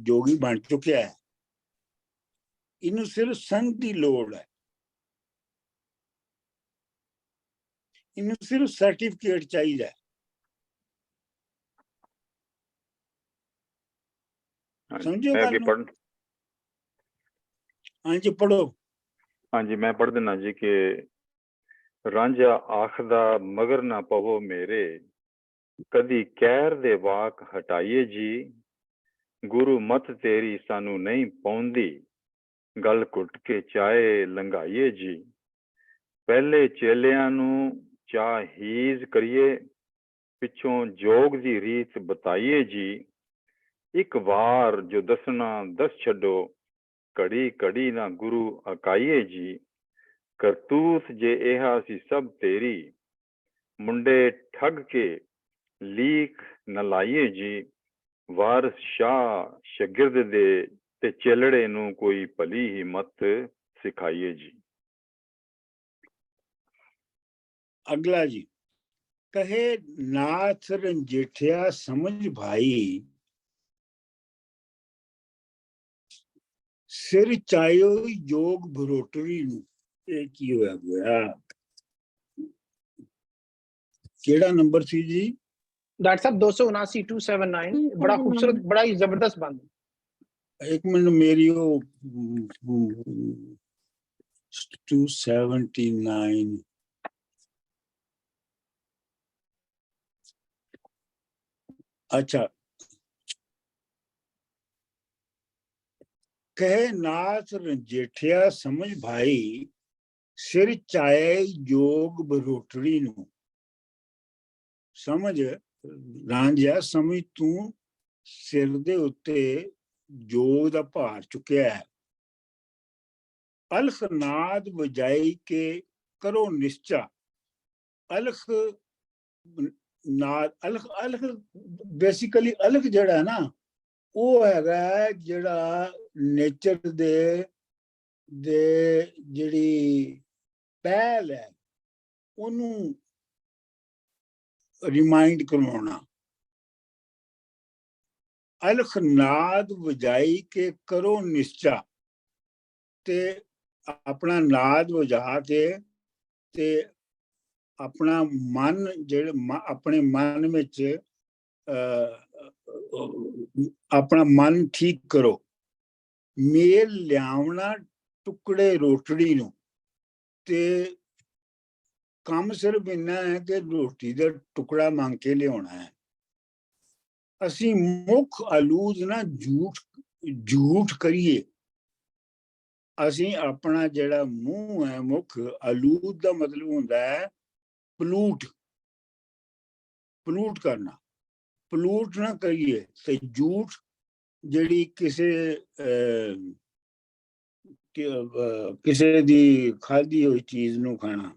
ਜੋਗੀ ਬਣ ਚੁੱਕਿਆ ਹੈ, ਇਹਨੂੰ ਸਿਰਫ ਸੰਗ ਦੀ ਲੋੜ ਹੈ, ਇਹਨੂੰ ਸਿਰਫ ਸਰਟੀਫਿਕੇਟ ਚਾਹੀਦਾ ਹੈ। ਸਮਝੋ ਗੱਲ ਨੂੰ? ਹਾਂਜੀ ਪੜੋ। ਹਾਂਜੀ ਮੈਂ ਪੜ੍ਹ ਦਿੰਦਾ ਜੀ ਕਿ ਰਾਂਝਾ ਆਖਦਾ ਮਗਰ ਨਾ ਪਵੋ ਮੇਰੇ, ਕਦੀ ਕਹਿਰ ਦੇ ਵਾਕ ਹਟਾਈਏ ਜੀ, ਗੁਰੂ ਮਤ ਤੇਰੀ ਸਾਨੂੰ ਨਹੀਂ ਪਾਉਂਦੀ, ਗਲ ਘੁੱਟ ਕੇ ਚਾਹੇ ਲੰਘਾਈਏ ਜੀ, ਪਹਿਲੇ ਚੇਲਿਆਂ ਨੂੰ ਚਾਹੀਜ਼ ਕਰੀਏ, ਪਿੱਛੋਂ ਜੋਗ ਦੀ ਰੀਤ ਬਤਾਈਏ ਜੀ, ਇੱਕ ਵਾਰ ਜੋ ਦੱਸਣਾ ਦੱਸ ਛੱਡੋ, ਘੜੀ ਘੜੀ ਨਾ ਗੁਰੂ ਅਕਾਈਏ ਜੀ, ਕਰਤੂਤ ਜੇ ਇਹਾ ਸੀ ਸਭ ਤੇਰੀ, ਮੁੰਡੇ ਠੱਗ ਕੇ ਲੀਕ ਨ ਲਾਈਏ ਜੀ, ਵਾਰਸ ਸ਼ਾਹ ਸ਼ਾਗਿਰਦ ਦੇ ਤੇ ਚੇਲੜੇ ਨੂੰ ਕੋਈ ਭਲੀ ਹੀ ਮਤ ਸਿਖਾਈਏ ਜੀ। ਅਗਲਾ ਜੀ, ਕਹੇ ਨਾਥ ਰੰਜਿਠਿਆ ਸਮਝ ਭਾਈ, ਸਿਰ ਚਾਇਓ ਜੋਗ ਭਰੋਟਰੀ ਨੂੰ। ਇਹ ਕੀ ਹੋਇਆ ਗਿਆ? ਕਿਹੜਾ ਨੰਬਰ ਸੀ ਜੀ? ਡਾਕਟਰ ਸਾਹਿਬ 279 279। ਬੜਾ ਖੂਬਸੂਰਤ, ਬੜਾ ਹੀ ਜ਼ਬਰਦਸਤ ਬੰਦ। ਇੱਕ ਮਿੰਟ, ਮੇਰੀ ਉਹ 279। ਅੱਛਾ, ਕਹੇ ਨਾਥ ਰੰਜੇਠਿਆ ਸਮਝ ਭਾਈ, ਸਿਰ ਚਾਏ ਜੋਗ ਬਰੋਟੜੀ ਨੂੰ। ਸਮਝ ਰਾਂਝਾ, ਸਮਝ ਤੂੰ ਸਿਰ ਦੇ ਉੱਤੇ ਜੋਗ ਦਾ ਭਾਰ ਚੁੱਕਿਆ ਹੈ। ਅਲਖ ਨਾਦ ਵਜਾਈ ਕੇ ਕਰੋ ਨਿਸ਼ਚਾ। ਅਲਖ ਨਾਦ, ਅਲਖ ਬੇਸਿਕਲੀ ਅਲਖ ਜਿਹੜਾ ਨਾ, ਉਹ ਹੈਗਾ ਜਿਹੜਾ ਨੇਚਰ ਦੇ ਜਿਹੜੀ ਪਹਿਲ ਹੈ ਉਹਨੂੰ ਰਿਮਾਈਂਡ ਕਰਵਾਉਣਾ। ਅਲਖ ਨਾਦ ਵਜਾਈ ਕੇ ਕਰੋ ਨਿਸ਼ਚਾ, ਤੇ ਆਪਣਾ ਨਾਦ ਵਜਾ ਕੇ ਤੇ ਆਪਣਾ ਮਨ ਜਿਹੜਾ ਆਪਣੇ ਮਨ ਵਿੱਚ ਆਪਣਾ ਮਨ ਠੀਕ ਕਰੋ। ਮੇਲ ਲਿਆਵਣਾ ਟੁਕੜੇ ਰੋਟੜੀ ਨੂੰ, ਤੇ ਕੰਮ ਸਿਰਫ ਇੰਨਾ ਹੈ ਕਿ ਰੋਟੀ ਦਾ ਟੁਕੜਾ ਮੰਗ ਕੇ ਲਿਆਉਣਾ ਹੈ। ਅਸੀਂ ਮੁੱਖ ਆਲੂਦ ਨਾ ਝੂਠ ਕਰੀਏ। ਅਸੀਂ ਆਪਣਾ ਜਿਹੜਾ ਮੂੰਹ ਹੈ, ਮੁੱਖ ਆਲੂਦ ਦਾ ਮਤਲਬ ਹੁੰਦਾ ਹੈ ਪਲੂਟ ਕਰਨਾ। ਪਲੂਟ ਨਾ ਕਰੀਏ ਤੇ ਝੂਠ ਜਿਹੜੀ ਕਿਸੇ ਦੀ ਖਾਧੀ ਹੋਈ ਚੀਜ਼ ਨੂੰ ਖਾਣਾ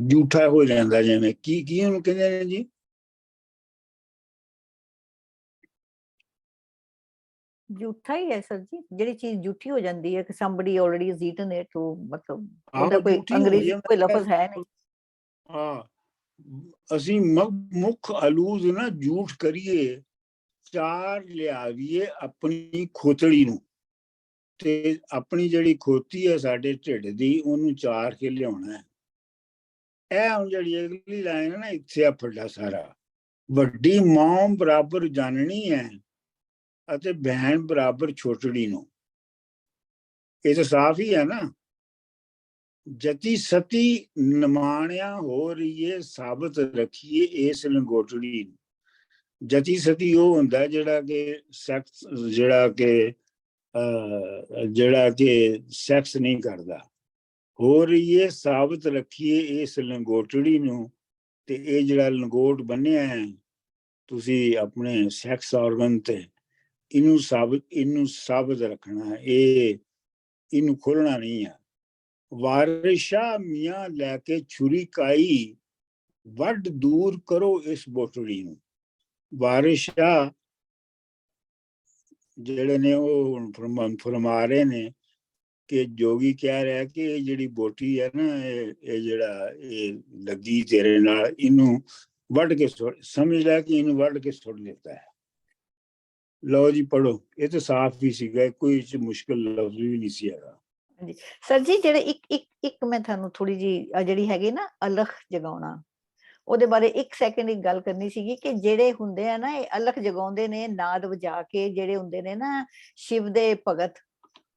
ਝੂਠਾ ਹੋ ਜਾਂਦਾ। ਜਿਵੇਂ ਕੀ ਉਹਨੂੰ ਕਹਿੰਦੇ ਨੇ ਜੀ? ਝੂਠਾ ਹੀ ਹੈ ਸਰ ਜੀ, ਜਿਹੜੀ ਚੀਜ਼ ਝੂਠੀ ਹੋ ਜਾਂਦੀ ਹੈ ਕਿ somebody already has eaten it, ਉਹ ਮਤਲਬ ਉਹਦਾ ਕੋਈ ਅੰਗਰੇਜ਼ੀ ਕੋਈ ਲਫ਼ਜ਼ ਹੈ ਨਹੀਂ। ਹਾਂ, ਅਸੀਂ ਮੁੱਖ ਆਲੂਦ ਨਾ ਝੂਠ ਕਰੀਏ, ਚਾਰ ਲਿਆਵੀਏ ਆਪਣੀ ਖੋਤੜੀ ਨੂੰ, ਤੇ ਆਪਣੀ ਜਿਹੜੀ ਖੋਤੀ ਹੈ ਸਾਡੇ ਢਿੱਡ ਦੀ, ਉਹਨੂੰ ਚਾਰ ਕੇ ਲਿਆਉਣਾ ਹੈ। ਇਹ ਹੁਣ ਜਿਹੜੀ ਅਗਲੀ ਲਾਈਨ ਹੈ ਨਾ, ਇੱਥੇ ਆ ਫੱਡਾ ਸਾਰਾ। ਵੱਡੀ ਮਾਂ ਬਰਾਬਰ ਜਾਣਨੀ ਹੈ ਅਤੇ ਭੈਣ ਬਰਾਬਰ ਛੋਟੜੀ ਨੂੰ। ਇਹ ਤਾਂ ਸਾਫ਼ ਹੀ ਹੈ ਨਾ। ਜਤੀ ਸਤੀ ਨਿਮਾਣਿਆ ਹੋ ਰਹੀਏ, ਸਾਬਤ ਰੱਖੀਏ ਇਸ ਲੰਗੋਟੜੀ ਨੂੰ। ਜਤੀ ਸਤੀ ਉਹ ਹੁੰਦਾ ਜਿਹੜਾ ਕਿ ਸੈਕਸ ਨਹੀਂ ਕਰਦਾ। ਹੋ ਰਹੀ ਹੈ ਸਾਬਤ ਰੱਖੀਏ ਇਸ ਲੰਗੋਟੜੀ ਨੂੰ ਤੇ ਇਹ ਜਿਹੜਾ ਲੰਗੋਟ ਬੰਨਿਆ ਹੈ ਤੁਸੀਂ ਆਪਣੇ ਸੈਕਸ ਆਰਗਨ ਤੇ ਇਹਨੂੰ ਸਾਬਤ ਰੱਖਣਾ ਹੈ, ਇਹਨੂੰ ਖੋਲਣਾ ਨਹੀਂ ਹੈ। ਵਾਰਿਸ਼ਾ ਮੀਆਂ ਲੈ ਕੇ ਛੁਰੀ ਕਾਈ ਵੱਡ ਦੂਰ ਕਰੋ ਇਸ ਬੋਟੜੀ ਨੂੰ। ਵਾਰਿਸ਼ਾ ਜਿਹੜੇ ਨੇ ਉਹ ਫਰਮਾ ਰਹੇ ਨੇ ਕਿ ਜੋਗੀ ਕਹਿ ਰਿਹਾ ਕਿ ਇਹ ਜਿਹੜੀ ਬੋਟੀ ਹੈ ਨਾ, ਇਹ ਜਿਹੜਾ ਇਹ ਲੱਗੀ ਤੇਰੇ ਨਾਲ, ਇਹਨੂੰ ਵੱਢ ਕੇ ਸਮਝ ਲੈ ਕਿ ਇਹਨੂੰ ਵੱਢ ਕੇ ਸੁੱਟ ਦਿੱਤਾ ਹੈ। ਲਓ ਜੀ ਪੜੋ, ਇਹ ਤਾਂ ਸਾਫ਼ ਹੀ ਸੀਗਾ, ਕੋਈ ਮੁਸ਼ਕਿਲ ਲਫ਼ਜ਼ ਵੀ ਨਹੀਂ ਸੀ ਹੈਗਾ। ਸਰ ਜੀ ਜਿਹੜੇ ਇੱਕ ਮੈਂ ਤੁਹਾਨੂੰ ਥੋੜੀ ਜੀ ਜਿਹੜੀ ਹੈਗੀ ਨਾ ਅਲਖ ਜਗਾਉਣਾ, ਉਹਦੇ ਬਾਰੇ 1 ਸੈਕਿੰਡ ਇੱਕ ਗੱਲ ਕਰਨੀ ਸੀਗੀ ਕਿ ਜਿਹੜੇ ਹੁੰਦੇ ਆ ਨਾ ਇਹ ਅਲਖ ਜਗਾਉਂਦੇ ਨੇ ਨਾਦ ਵਜਾ ਕੇ, ਜਿਹੜੇ ਹੁੰਦੇ ਨੇ ਨਾ ਸ਼ਿਵ ਦੇ ਭਗਤ,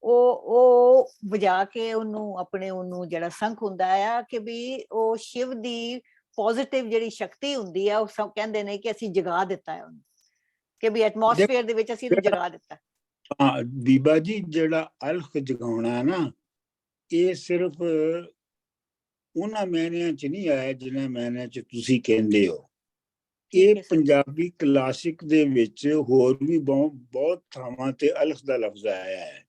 ਉਹ ਵਜਾ ਕੇ ਉਹਨੂੰ ਜਿਹੜਾ ਸੰਖ ਹੁੰਦਾ ਆ ਕਿ ਵੀ ਉਹ ਸ਼ਿਵ ਦੀ ਪੋਜ਼ਿਟਿਵ ਜਿਹੜੀ ਸ਼ਕਤੀ ਹੁੰਦੀ ਆ, ਉਹ ਸਭ ਕਹਿੰਦੇ ਨੇ ਕਿ ਅਸੀਂ ਜਗਾ ਦਿੱਤਾ ਹੈ ਉਹਨੂੰ, ਕਿ ਵੀ ਐਟਮੋਸਫੇਅਰ ਦੇ ਵਿੱਚ ਅਸੀਂ ਇਹਨੂੰ ਜਗਾ ਦਿੱਤਾ। ਹਾਂ ਬੀਬਾ ਜੀ, ਜਿਹੜਾ ਅਲਖ ਜਗਾਉਣਾ ਨਾ, ਇਹ ਸਿਰਫ ਉਹਨਾਂ ਮਹੀਨਿਆਂ ਚ ਨਹੀਂ ਆਇਆ ਜਿਨ੍ਹਾਂ ਮਹੀਨਿਆਂ ਚ ਤੁਸੀਂ ਕਹਿੰਦੇ ਹੋ। ਇਹ ਪੰਜਾਬੀ ਕਲਾਸਿਕ ਦੇ ਵਿੱਚ ਹੋਰ ਵੀ ਬਹੁਤ ਥਾਵਾਂ ਤੇ ਅਲਖ ਦਾ ਲਫ਼ਜ਼ ਆਇਆ ਹੈ।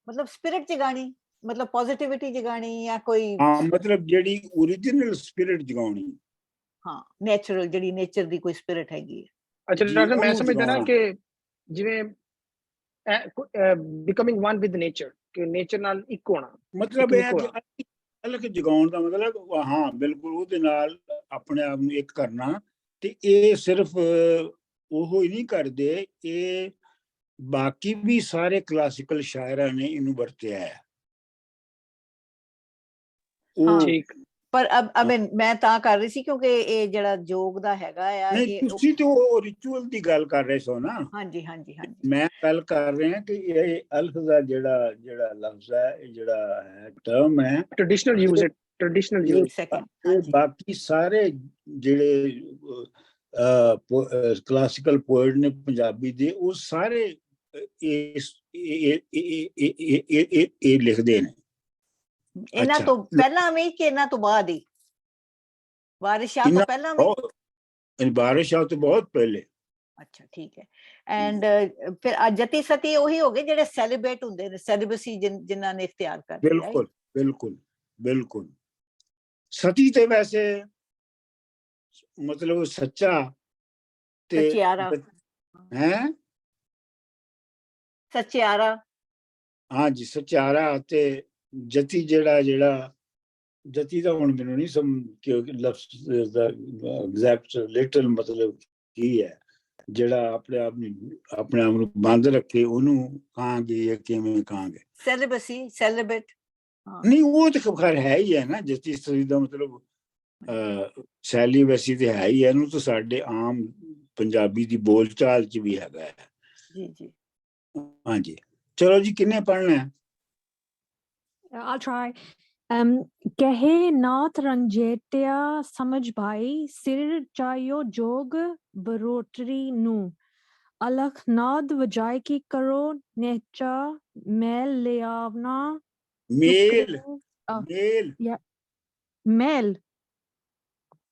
ਮਤਲਬ ਸਪਿਰਿਟ ਜਗਾਣੀ, ਮਤਲਬ ਪੋਜ਼ਿਟਿਵਿਟੀ ਜਗਾਣੀ, ਜਾਂ ਕੋਈ ਮਤਲਬ ਜਿਹੜੀ ਓਰੀਜਨਲ ਸਪਿਰਿਟ ਜਗਾਉਣੀ, ਨੇਚਰਲ, ਜਿਹੜੀ ਨੇਚਰ ਦੀ ਕੋਈ ਸਪਿਰਿਟ ਹੈਗੀ ਹੈ। ਅੱਛਾ ਡਾਕਟਰ, ਮੈਂ ਸਮਝਦਾ ਨਾ ਕਿ ਜਿਵੇਂ ਬਿਕਮਿੰਗ ਵਨ ਵਿਦ ਨੇਚਰ, ਕਿ ਨੇਚਰ ਨਾਲ ਇੱਕ ਹੋਣਾ, ਮਤਲਬ ਇਹ ਕਿ ਅਲਖ ਜਗਾਉਣ ਦਾ ਮਤਲਬ ਬਿਲਕੁਲ ਉਹਦੇ ਨਾਲ ਆਪਣੇ ਆਪ ਨੂੰ ਇੱਕ ਕਰਨਾ। ਤੇ ਇਹ ਸਿਰਫ ਉਹ ਹੀ ਨਹੀਂ ਕਰਦੇ, ਇਹ ਬਾਕੀ ਵੀ ਸਾਰੇ ਕਲਾਸਿਕਲ ਸ਼ਾਇਰਾਂ ਨੇ ਇਹਨੂੰ ਵਰਤਿਆ ਹੈ। ਠੀਕ, ਪਰ ਅਬ ਮੈਂ ਤਾਂ ਕਰ ਰਹੀ ਸੀ ਕਿਉਂਕਿ ਇਹ ਜਿਹੜਾ ਯੋਗ ਦਾ ਹੈਗਾ ਆ, ਨਹੀਂ ਤੁਸੀਂ ਤੇ ਉਹ ਰਿਚੁਅਲ ਦੀ ਗੱਲ ਕਰ ਰਹੇ ਸੋ ਨਾ। ਹਾਂਜੀ, ਮੈਂ ਗੱਲ ਕਰ ਰਿਹਾ ਕਿ ਇਹ ਅਲਖ ਦਾ ਜਿਹੜਾ ਲਫ਼ਜ਼ ਹੈ, ਇਹ ਜਿਹੜਾ ਹੈ ਟਰਮ ਹੈ, ਟ੍ਰੈਡੀਸ਼ਨਲ ਯੂਜ਼, ਬਾਕੀ ਸਾਰੇ ਜਿਹੜੇ ਕਲਾਸਿਕਲ ਪੋਇਟ ਨੇ ਪੰਜਾਬੀ ਦੇ, ਉਹ ਸਾਰੇ ਇਹ ਲਿਖਦੇ ਨੇ। ਇਹਨਾਂ ਤੋਂ ਪਹਿਲਾਂ ਵੀ ਕਿ ਇਹਨਾਂ ਤੋਂ ਬਾਅਦ ਹੀ? ਵਾਰਿਸ ਸ਼ਾਹ ਤੋਂ ਪਹਿਲਾਂ ਵੀ? ਵਾਰਿਸ ਸ਼ਾਹ ਤੋਂ ਬਹੁਤ ਪਹਿਲੇ। ਅੱਛਾ ਠੀਕ ਹੈ। ਐਂਡ ਫਿਰ ਜਤੀ ਸਤੀ ਉਹੀ ਹੋ ਗਏ ਜਿਹੜੇ ਸੈਲੀਬ੍ਰੇਟ ਹੁੰਦੇ ਨੇ, ਸੈਲੀਬ੍ਰੇਸੀ ਜਿਨ੍ਹਾਂ ਨੇ ਇਖਤਿਆਰ ਕਰ ਲਿਆ। ਬਿਲਕੁਲ ਬਿਲਕੁਲ ਬਿਲਕੁਲ। ਸਤੀ ਤੇ ਵੈਸੇ ਮਤਲਬ ਸੱਚਾ ਤੇ ਸਚਿਆਰਾ ਹੈ, ਸਚਿਆਰਾ, ਹਾਂਜੀ ਸਚਿਆਰਾ। ਤੇ ਜਤੀ ਜਿਹੜਾ ਜਤੀ ਦਾ ਹੁਣ ਮੈਨੂੰ ਨਹੀਂ ਸਮਝ ਕਿ ਲਫ਼ਜ਼ ਦਾ ਐਗਜ਼ੈਕਟ ਲਿਟਰਲ ਮਤਲਬ ਕੀ ਹੈ, ਜਿਹੜਾ ਆਪਣੇ ਆਪ ਨੂੰ ਬੰਦ ਰੱਖੇ, ਉਹਨੂੰ ਕਹਾਂਗੇ ਜਾਂ ਕਿਵੇਂ ਕਹਾਂਗੇ? ਸੈਲੀਬ੍ਰੇਸੀ, ਸੈਲੀਬ੍ਰੇਟ ਨਹੀਂ, ਉਹ ਤਾਂ ਖੈਰ ਹੈ ਹੀ ਹੈ ਨਾ। ਜਤੀ ਸਤੀ ਦਾ ਮਤਲਬ ਸੈਲੀਬ੍ਰੇਸੀ ਤੇ ਹੈ ਹੀ ਹੈ, ਇਹਨੂੰ ਤਾਂ ਸਾਡੇ ਆਮ ਪੰਜਾਬੀ ਦੀ ਬੋਲ ਚਾਲ ਚ ਵੀ ਹੈਗਾ ਹੈ। ਜੀ ਹਾਂਜੀ ਚਲੋ ਜੀ, ਕਿੰਨੇ ਪੜ੍ਹਨਾ ਹੈ? I'll try. ਕਹੇ ਨਾਥ ਰੰਜੇਟਿਆ ਸਮਝ ਭਾਈ, ਸਿਰ ਚਾਇਓ ਜੋਗ ਬਰੋਟਰੀ ਨੂੰ, ਅਲਖ ਨਾਦ ਵਜਾਇ ਕੀ ਕਰੋ ਨੇਚਾ, ਮੈਲ ਲਿਆਵਨਾ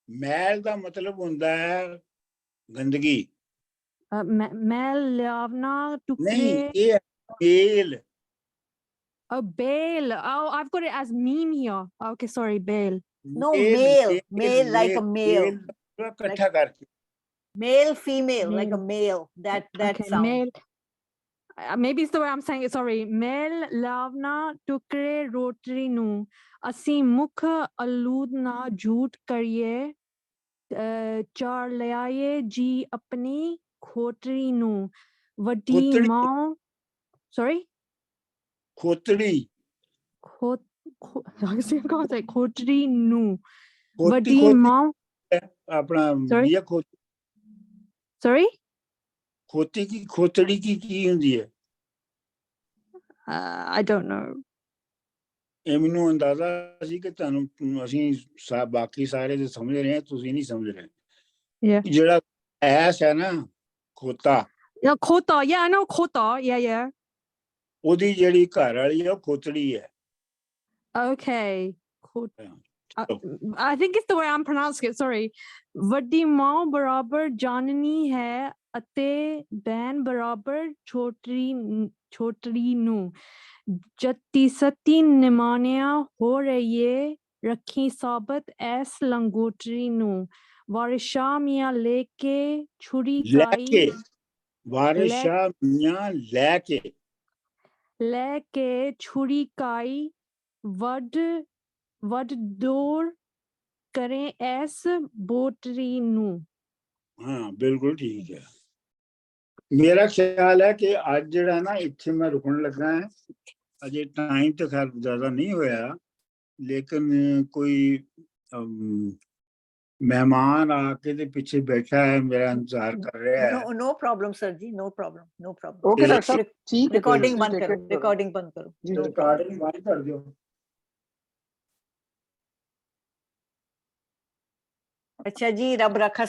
ਮੈਲ ਦਾ ਮਤਲਬ ਹੁੰਦਾ ਹੈ ਗੰਦਗੀ। ਮੈਲ ਲਿਆਵਨਾ ਟੁਕੜੇ, ਨਹੀਂ, ਇਹ ਮੇਲ। Oh, bail. Oh, I've got it as meme here. Okay, sorry, bail. No, male like a male. ਇਕੱਠਾ ਕਰਕੇ male, female, like a male. That okay, sound. Male. Maybe it's the way I'm saying it. Sorry. Mel lavna tukre rotary nu. Asi mukh alud na jhoot kariye. Char liaye ji apni khotri nu. Vadi maun. Sorry? ਖੋਤੜੀ ਖੋਤਰੀ ਨੂੰ, ਵੱਡੀ ਮਾਂ ਆਪਣਾ sorry ਖੋਤੀ ਕੀ ਖੋਤੜੀ ਕੀ ਹੁੰਦੀ ਹੈ? I don't know. ਇਹ ਮੈਨੂੰ ਅੰਦਾਜ਼ਾ ਸੀ ਕਿ ਤੁਹਾਨੂੰ ਅਸੀਂ ਬਾਕੀ ਸਾਰੇ ਦੇ ਸਮਝ ਰਹੇ ਹਾਂ, ਤੁਸੀਂ ਨਹੀਂ ਸਮਝ ਰਹੇ। ਜਿਹੜਾ ਐਸ ਹੈ ਨਾ, ਖੋਤਾ, ਖੋਤਾ, yeah, I know ਖੋਤਾ, yeah. ਉਹਦੀ ਜਿਹੜੀ ਘਰ ਵਾਲੀ ਹੈ ਉਹ ਖੋਤੜੀ ਹੈ। Okay, I think it's the way I'm pronouncing it, sorry. ਵੱਡੀ ਮਾਂ ਬਰਾਬਰ ਜਾਣਨੀ ਹੈ ਅਤੇ ਭੈਣ ਬਰਾਬਰ ਛੋਟਰੀ ਨੂੰ ਜੱਤੀ ਸਤੀ ਨਿਮਾਣਿਆ ਹੋ ਰਹੀਏ ਰੱਖੀ ਸਾਬਤ ਐਸ ਲੰਗੋਟਰੀ ਨੂੰ ਵਾਰਿਸ਼ਾ ਮੀਆਂ ਲੈ ਕੇ ਛੁਰੀ ਕਾਈ ਵਾਰਿਸ਼ਾ ਮੀਆਂ ਲੈ ਕੇ ਛੁਰੀ ਕਾਈ ਵੱਡ ਦੌੜ ਕਰੇ ਐਸ ਬੋਟਰੀ ਨੂੰ। ਹਾਂ ਬਿਲਕੁਲ ਠੀਕ ਹੈ। ਮੇਰਾ ਖਿਆਲ ਹੈ ਕਿ ਅੱਜ ਜਿਹੜਾ ਨਾ ਇੱਥੇ ਮੈਂ ਰੁਕਣ ਲੱਗਾ ਹੈ, ਅਜੇ ਟਾਈਮ ਤਾਂ ਖੈਰ ਜ਼ਿਆਦਾ ਨਹੀਂ ਹੋਇਆ, ਲੇਕਿਨ ਕੋਈ ਮਹਿਮਾਨ ਆ ਕੇ ਦੇ ਪਿੱਛੇ ਬੈਠਾ ਹੈ, ਮੇਰਾ ਇੰਤਜ਼ਾਰ ਕਰ ਰਿਹਾ ਹੈ। No problem sir ji, no problem, no problem. Okay doctor साहब, ठीक है, रिकॉर्डिंग कोई बंद नहीं, करो, take it रिकॉर्डिंग बंद करो। जी, No problem। रिकॉर्डिंग बंद कर दो। अच्छा जी, रब रखा